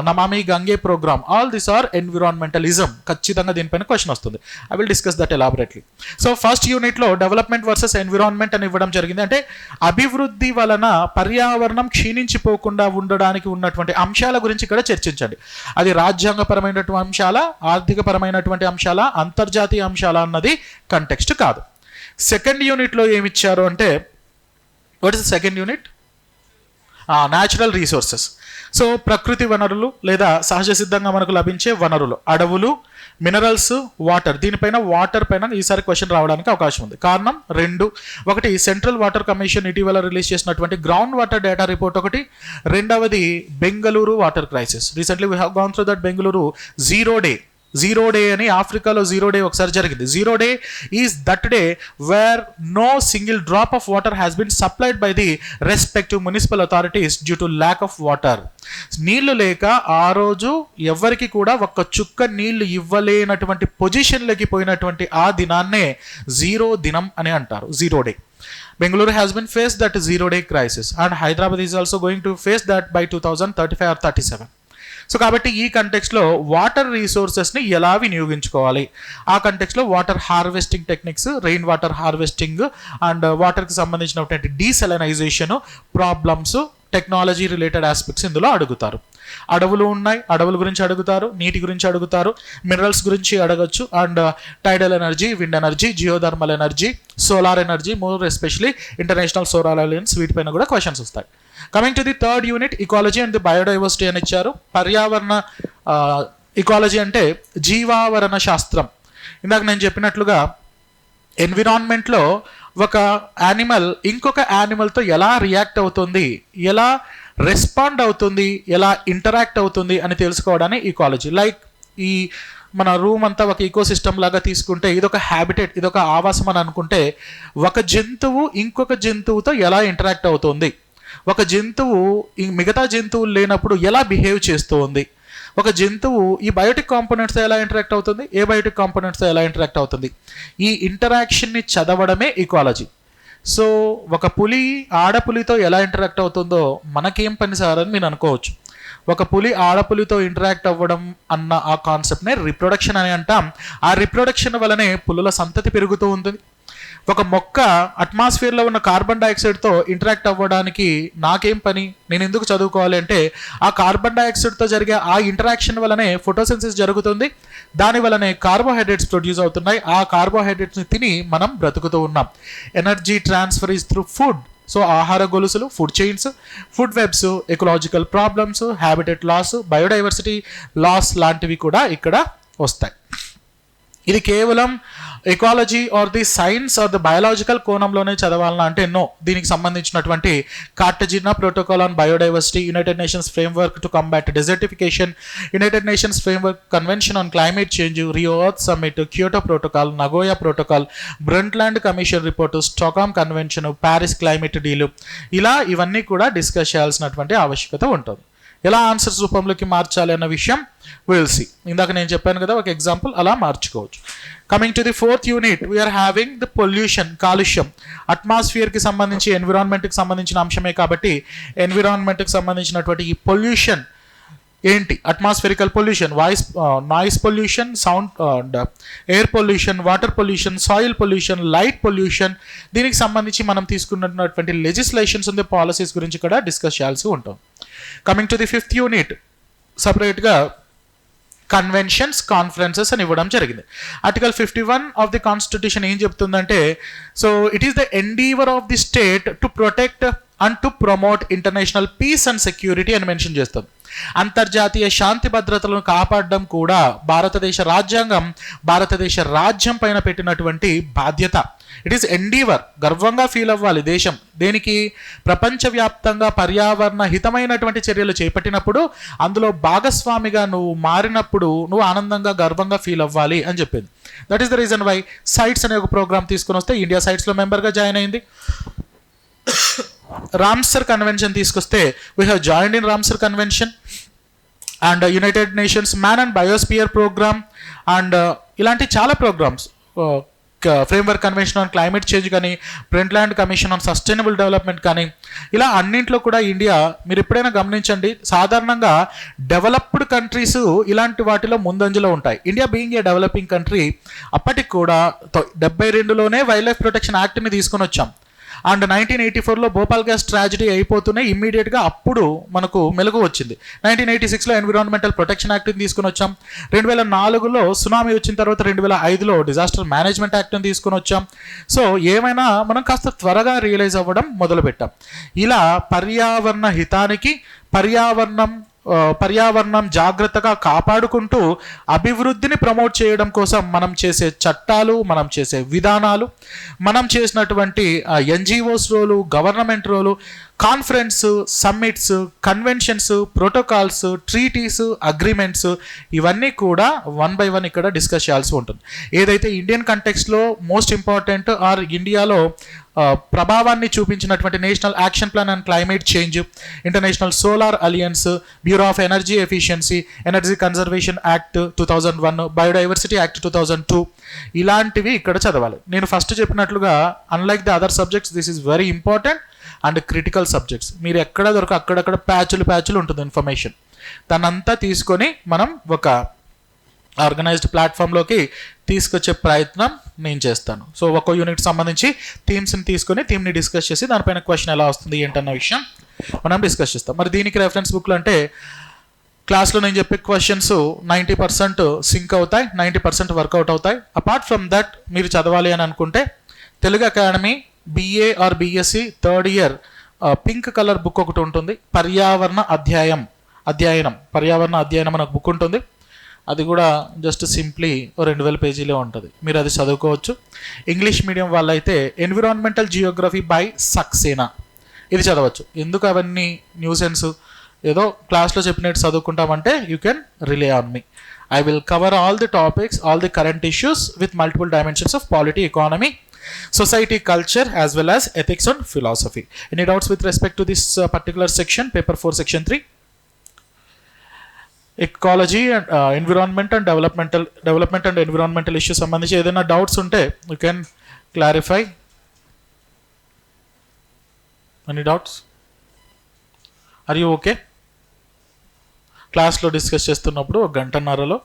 Namami Gange programme, all this are environmentalism. ఖచ్చితంగా దీనిపైన క్వశ్చన్ వస్తుంది. I will discuss that elaborately. So first యూనిట్లో డెవలప్మెంట్ వర్సెస్ ఎన్విరాన్మెంట్ అని ఇవ్వడం జరిగింది. అంటే అభివృద్ధి వలన పర్యావరణం క్షీణించిపోకుండా ఉండడానికి ఉన్నటువంటి అంశాల గురించి ఇక్కడ చర్చించండి. అది రాజ్యాంగపరమైనటువంటి అంశాల, ఆర్థికపరమైనటువంటి అంశాల, అంతర్జాతీయ అంశాల అన్నది కంటెక్స్ట్ కాదు. సెకండ్ యూనిట్లో ఏమిచ్చారు అంటే, what is the second unit? Natural resources. So ప్రకృతి వనరులు లేదా సహజ సిద్ధంగా మనకు లభించే వనరులు, అడవులు, మినరల్స్, వాటర్. దీనిపైన వాటర్ పైన ఈసారి క్వశ్చన్ రావడానికి అవకాశం ఉంది. కారణం రెండు. ఒకటి సెంట్రల్ వాటర్ కమిషన్ ఇటీవల రిలీజ్ చేసినటువంటి గ్రౌండ్ వాటర్ డేటా రిపోర్ట్ ఒకటి. రెండవది Bengaluru water crisis. Recently we have gone through that Bengaluru zero day అని ఆఫ్రికాలో జీరో డే ఒకసారి జరిగింది. Zero day is that day where no single drop of water has been supplied by the respective municipal authorities due to lack of water. నీళ్లు లేక ఆ రోజు ఎవరికి కూడా ఒక్క చుక్క నీళ్లు ఇవ్వలేనటువంటి పొజిషన్లోకి పోయినటువంటి ఆ దినాన్నే జీరో దినం అని అంటారు, zero day. Bengaluru has been faced that zero day crisis and Hyderabad is also going to face that by 2035 or 37. So కాబట్టి ఈ కంటెక్స్లో వాటర్ రీసోర్సెస్ని ఎలా వినియోగించుకోవాలి, ఆ కంటెక్స్లో water harvesting techniques, rain water harvesting and వాటర్కి సంబంధించినటువంటి desalinisation problems, technology related aspects ఇందులో అడుగుతారు. అడవులు ఉన్నాయి, అడవుల గురించి అడుగుతారు, నీటి గురించి అడుగుతారు, మినరల్స్ గురించి అడగచ్చు, and టైడల్ energy, wind energy, geothermal energy, solar energy, more especially international solar alliance, వీటిపైన కూడా క్వశ్చన్స్ వస్తాయి. Coming to the third unit, ecology and the biodiversity అని ఇచ్చారు. పర్యావరణ ఇకాలజీ అంటే జీవావరణ శాస్త్రం. ఇందాక నేను చెప్పినట్లుగా ఎన్విరాన్మెంట్లో ఒక యానిమల్ ఇంకొక యానిమల్తో ఎలా రియాక్ట్ అవుతుంది, ఎలా రెస్పాండ్ అవుతుంది, ఎలా ఇంటరాక్ట్ అవుతుంది అని తెలుసుకోవడాన్ని ఈకాలజీ. లైక్ ఈ మన రూమ్ అంతా ఒక ఈకో సిస్టమ్ లాగా తీసుకుంటే ఇదొక హ్యాబిటేట్, ఇదొక ఆవాసం అని అనుకుంటే ఒక జంతువు ఇంకొక జంతువుతో ఎలా ఇంటరాక్ట్ అవుతుంది, ఒక జంతువు మిగతా జంతువులు లేనప్పుడు ఎలా బిహేవ్ చేస్తూ ఉంది, ఒక జంతువు ఈ బయోటిక్ కాంపోనెంట్స్తో ఎలా ఇంటరాక్ట్ అవుతుంది, ఏ బయోటిక్ కాంపోనెంట్స్తో ఎలా ఇంటరాక్ట్ అవుతుంది, ఈ ఇంటరాక్షన్ని చదవడమే ఈకాలజీ. సో ఒక పులి ఆడపులితో ఎలా ఇంటరాక్ట్ అవుతుందో మనకేం పని సార్ అని మీరు అనుకోవచ్చు. ఒక పులి ఆడపులితో ఇంటరాక్ట్ అవ్వడం అన్న ఆ కాన్సెప్ట్నే రిప్రొడక్షన్ అని అంటాం. ఆ రిప్రొడక్షన్ వలనే పులుల సంతతి పెరుగుతూ ఉంటుంది. ఒక మొక్క అట్మాస్ఫియర్లో ఉన్న కార్బన్ డైఆక్సైడ్తో ఇంటరాక్ట్ అవ్వడానికి నాకేం పని, నేను ఎందుకు చదువుకోవాలి అంటే ఆ కార్బన్ డైఆక్సైడ్తో జరిగే ఆ ఇంటరాక్షన్ వలనే ఫోటోసింథసిస్ జరుగుతుంది, దాని వలనే కార్బోహైడ్రేట్స్ ప్రొడ్యూస్ అవుతున్నాయి, ఆ కార్బోహైడ్రేట్స్ని తిని మనం బ్రతుకుతూ ఉన్నాం. Energy transfer is through food. So ఆహార గొలుసులు, food chains, food webs, ecological problems, habitat loss, biodiversity loss లాంటివి కూడా ఇక్కడ వస్తాయి. ఇది కేవలం ecology or the science or the biological కోణంలోనే చదవాలన్నా అంటే నో. దీనికి సంబంధించినటువంటి Cartagena protocol on biodiversity, United Nations framework to combat desertification, United Nations framework convention on climate change, Rio earth summit, Kyoto protocol, Nagoya protocol, Brundtland commission report, Stockholm convention, Paris climate deal, ఇలా ఇవన్నీ కూడా డిస్కస్ చేయాల్సినటువంటి ఆవశ్యకత ఉంటుంది. ఎలా ఆన్సర్స్ రూపంలోకి మార్చాలి అన్న విషయం విల్ సీ. ఇందాక నేను చెప్పాను కదా ఒక ఎగ్జాంపుల్, అలా మార్చుకోవచ్చు. Coming to the fourth unit, we are having the pollution, కాలుష్యం. అట్మాస్ఫియర్కి సంబంధించి ఎన్విరాన్మెంట్కి సంబంధించిన అంశమే కాబట్టి ఎన్విరాన్మెంట్కి సంబంధించినటువంటి ఈ పొల్యూషన్ ఏంటి, atmospheric pollution, noise pollution, sound, air pollution, water pollution, soil pollution, light pollution, దీనికి సంబంధించి మనం తీసుకున్నటువంటి లెజిస్లేషన్స్ ఉంది, పాలసీస్ గురించి కూడా డిస్కస్ చేయాల్సి ఉంటుంది. Coming to the fifth unit, సపరేట్గా కన్వెన్షన్స్, కాన్ఫరెన్సెస్ అని ఇవ్వడం జరిగింది. ఆర్టికల్ 51 ఆఫ్ ది కాన్స్టిట్యూషన్ ఏం చెప్తుందంటే, so it is the endeavour of the state to protect and to promote international peace and security అని మెన్షన్ చేస్తుంది. అంతర్జాతీయ శాంతి భద్రతలను కాపాడడం కూడా భారతదేశ రాజ్యాంగం, భారతదేశ రాజ్యం పైన పెట్టినటువంటి బాధ్యత. ఇట్ ఈస్ ఎండీవర్, గర్వంగా ఫీల్ అవ్వాలి దేశం. దేనికి? ప్రపంచవ్యాప్తంగా పర్యావరణ హితమైనటువంటి చర్యలు చేపట్టినప్పుడు అందులో భాగస్వామిగా నువ్వు మారినప్పుడు నువ్వు ఆనందంగా గర్వంగా ఫీల్ అవ్వాలి అని చెప్పింది. That is the reason why sites అనే ఒక ప్రోగ్రామ్ తీసుకొని వస్తే ఇండియా సైట్స్లో మెంబర్గా జాయిన్ అయింది. రామ్సర్ కన్వెన్షన్ తీసుకొస్తే we have joined in Ramsar convention and United Nations man and biosphere programme and ఇలాంటి చాలా programmes, framework convention on climate change కానీ, Brundtland commission on sustainable development కానీ, ఇలా అన్నింట్లో కూడా ఇండియా, మీరు ఎప్పుడైనా గమనించండి, సాధారణంగా డెవలప్డ్ కంట్రీస్ ఇలాంటి వాటిలో ముందంజలో ఉంటాయి. India being a developing country, అప్పటికి కూడా 72లోనే వైల్డ్ లైఫ్ ప్రొటెక్షన్ యాక్ట్ని తీసుకొని వచ్చాం. అండ్ 1984లో భోపాల్ గ్యాస్ ట్రాజడీ అయిపోతూనే ఇమ్మీడియట్గా అప్పుడు మనకు మెలుగు వచ్చింది. 1986లో ఎన్విరాన్మెంటల్ ప్రొటెక్షన్ యాక్ట్ని తీసుకుని వచ్చాం. 2004లో సునామీ వచ్చిన తర్వాత 2005లో డిజాస్టర్ మేనేజ్మెంట్ యాక్ట్ని తీసుకుని వచ్చాం. సో ఏమైనా మనం కాస్త త్వరగా రియలైజ్ అవ్వడం మొదలుపెట్టాం. ఇలా పర్యావరణ హితానికి పర్యావరణం జాగ్రత్తగా కాపాడుకుంటూ అభివృద్ధిని ప్రమోట్ చేయడం కోసం మనం చేసే చట్టాలు, మనం చేసే విధానాలు, మనం చేసినటువంటి NGOs role, government role, conference, summits, conventions, protocols, treaties, agreements, ఇవన్నీ కూడా 1 by 1 ఇక్కడ డిస్కస్ చేయాల్సి ఉంటుంది. ఏదైతే ఇండియన్ కంటెక్స్ట్లో మోస్ట్ ఇంపార్టెంట్ ఆర్ ఇండియాలో ప్రభావాన్ని చూపించినటువంటి national action plan and climate change, international solar alliance, bureau of energy efficiency, energy conservation act 2001, biodiversity act 2002, ఇలాంటివి ఇక్కడ చదవాలి. నేను ఫస్ట్ చెప్పినట్లుగా unlike the other subjects this is very important and critical subjects. మీరు ఎక్కడ అక్కడక్కడ ప్యాచులు ఉంటుంది ఇన్ఫర్మేషన్, దాన్నంతా తీసుకొని మనం ఒక ఆర్గనైజ్డ్ ప్లాట్ఫామ్లోకి తీసుకొచ్చే ప్రయత్నం నేను చేస్తాను. సో ఒక యూనిట్ సంబంధించి థీమ్స్ని తీసుకొని థీమ్ని డిస్కస్ చేసి దానిపైన క్వశ్చన్ ఎలా వస్తుంది ఏంటన్న విషయం మనం డిస్కస్ చేస్తాం. మరి దీనికి రెఫరెన్స్ బుక్లు అంటే క్లాస్లో నేను చెప్పే క్వశ్చన్స్ 90% సింక్ అవుతాయి, 90% వర్కౌట్ అవుతాయి. అపార్ట్ ఫ్రమ్ దట్ మీరు చదవాలి అని అనుకుంటే Telugu academy BA or BSc 3rd year pink colour book ఒకటి ఉంటుంది, పర్యావరణ అధ్యయనం అనే బుక్ ఉంటుంది. అది కూడా జస్ట్ సింప్లీ 2000 పేజీలే ఉంటుంది, మీరు అది చదువుకోవచ్చు. ఇంగ్లీష్ మీడియం వాళ్ళైతే ఎన్విరాన్మెంటల్ జియోగ్రఫీ బై సక్సేనా ఇది చదవచ్చు. ఎందుకు అవన్నీ న్యూసెన్స్ ఏదో క్లాస్లో చెప్పినట్టు చదువుకుంటామంటే you can rely on me. I will cover all the topics, all the current issues with multiple dimensions of polity, economy, society, culture as well as ethics and philosophy. Any doubts with respect to this particular section, paper 4 section 3? Ecology and environment and development and environmental issues సంబంధించి ఏదైనా డౌట్స్ ఉంటే you can clarify. Any doubts? Are you okay? క్లాస్లో డిస్కస్ చేస్తున్నప్పుడు 1 గంటన్నరలో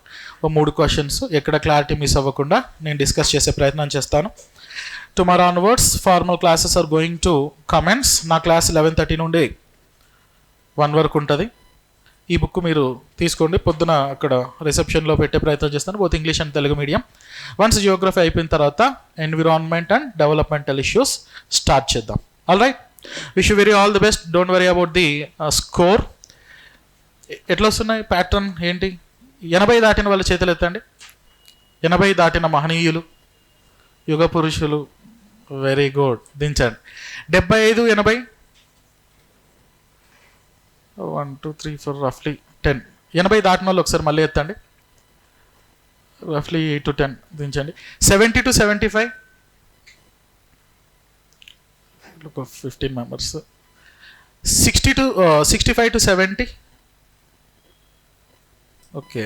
3 క్వశ్చన్స్ ఎక్కడ క్లారిటీ మిస్ అవ్వకుండా నేను డిస్కస్ చేసే ప్రయత్నం చేస్తాను. Tomorrow onwards formal classes are going to commence. నా క్లాస్ 11:30 నుండి 1 వరకు ఉంటుంది. ఈ బుక్ మీరు తీసుకోండి, పొద్దున అక్కడ రిసెప్షన్లో పెట్టే ప్రయత్నం చేస్తాను, both English and Telugu medium. Once geography అయిపోయిన తర్వాత environment and developmental issues start చేద్దాం. All right, wish you very all the best. Don't worry about the score. ఎట్లా వస్తున్నాయి ప్యాటర్న్ ఏంటి? 80 దాటిన వాళ్ళ చేతులు ఎత్తండి. 80 దాటిన మహనీయులు, యుగ పురుషులు, వెరీ గుడ్, దించండి. 75, 80, 1 2 3 4 రఫ్లీ 10. 80 దాటిన వాళ్ళు ఒకసారి మళ్ళీ ఎత్తండి, రఫ్లీ 8 to 10 దించండి. 70 to 75, 15 members. 65 to 70, okay.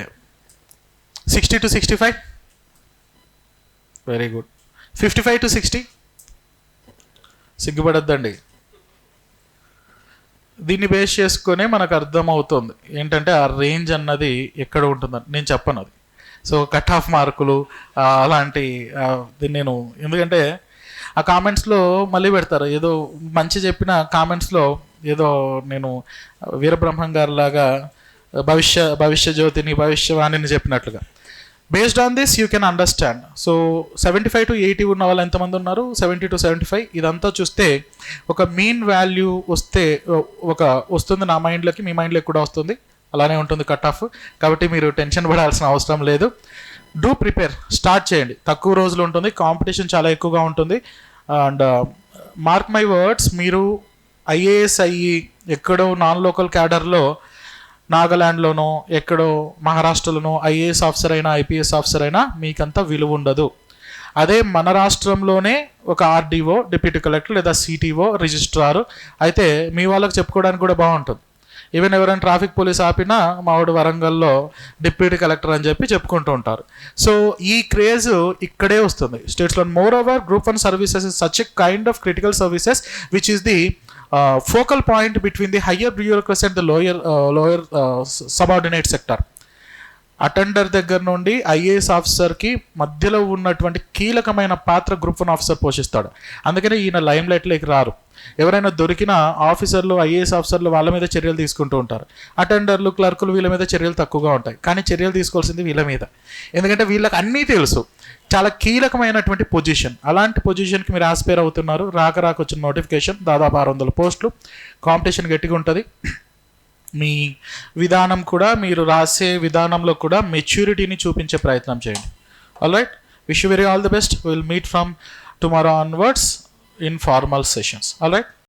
60 to 65, very good. 55 to 60, సిగ్గుపడద్దండి. దీన్ని బేస్ చేసుకునే మనకు అర్థమవుతుంది ఏంటంటే ఆ రేంజ్ అన్నది ఎక్కడ ఉంటుందని. నేను చెప్పను అది. సో కట్ ఆఫ్ మార్కులు అలాంటి దీన్ని నేను, ఎందుకంటే ఆ కామెంట్స్లో మళ్ళీ పెడతారు ఏదో మంచి చెప్పిన కామెంట్స్లో ఏదో నేను వీరబ్రహ్మం గారి లాగా భవిష్య జ్యోతిని భవిష్యవాణిని చెప్పినట్లుగా. Based on this you can understand. So 75 to 80 ఉన్న వాళ్ళు ఎంతమంది ఉన్నారు? 70 to 75. ఇదంతా చూస్తే ఒక మీన్ వాల్యూ వస్తుంది నా మైండ్లోకి, మీ మైండ్లోకి కూడా వస్తుంది, అలానే ఉంటుంది కట్ ఆఫ్. కాబట్టి మీరు టెన్షన్ పడాల్సిన అవసరం లేదు. డూ ప్రిపేర్, స్టార్ట్ చేయండి. తక్కువ రోజులు ఉంటుంది, కాంపిటీషన్ చాలా ఎక్కువగా ఉంటుంది. అండ్ మార్క్ మై వర్డ్స్, మీరు IAS అయ్యి ఎక్కడో నాన్ లోకల్ క్యాడర్లో నాగాల్యాండ్లోనో ఎక్కడో మహారాష్ట్రలోనో IAS ఆఫీసర్ అయినా IPS ఆఫీసర్ అయినా మీకంత విలువ ఉండదు. అదే మన రాష్ట్రంలోనే ఒక RDO, డిప్యూటీ కలెక్టర్ లేదా CTO, రిజిస్ట్రార్ అయితే మీ వాళ్ళకి చెప్పుకోవడానికి కూడా బాగుంటుంది. ఈవెన్ ఎవరైనా ట్రాఫిక్ పోలీస్ ఆపినా మావాడు వరంగల్లో డిప్యూటీ కలెక్టర్ అని చెప్పి చెప్పుకుంటూ ఉంటారు. సో ఈ క్రేజ్ ఇక్కడే వస్తుంది స్టేట్స్లో. More over Group 1 services is such a kind of critical services which is the focal point between the higher bureaucracy and the lower subordinate sector. Attender దగ్గర నుండి ఐఏఎస్ ఆఫీసర్కి మధ్యలో ఉన్నటువంటి కీలకమైన పాత్ర గ్రూప్ 1 ఆఫీసర్ పోషిస్తాడు. అందుకనే ఈయన లైమ్ లైట్లోకి రారు. ఎవరైనా దొరికిన ఆఫీసర్లు, ఐఏఎస్ ఆఫీసర్లు వాళ్ళ మీద చర్యలు తీసుకుంటూ ఉంటారు. అటెండర్లు, క్లర్కులు వీళ్ళ మీద చర్యలు తక్కువగా ఉంటాయి. కానీ చర్యలు తీసుకోవాల్సింది వీళ్ళ మీద, ఎందుకంటే వీళ్ళకి అన్నీ తెలుసు. చాలా కీలకమైనటువంటి పొజిషన్. అలాంటి పొజిషన్కి మీరు ఆస్పైర్ అవుతున్నారు. రాక వచ్చిన నోటిఫికేషన్, దాదాపు 600 పోస్టులు, కాంపిటీషన్ గట్టిగా ఉంటుంది. మీ విధానం కూడా, మీరు రాసే విధానంలో కూడా మెచ్యూరిటీని చూపించే ప్రయత్నం చేయండి. All right, wish you very all the best. Will meet from tomorrow onwards in formal sessions. All right.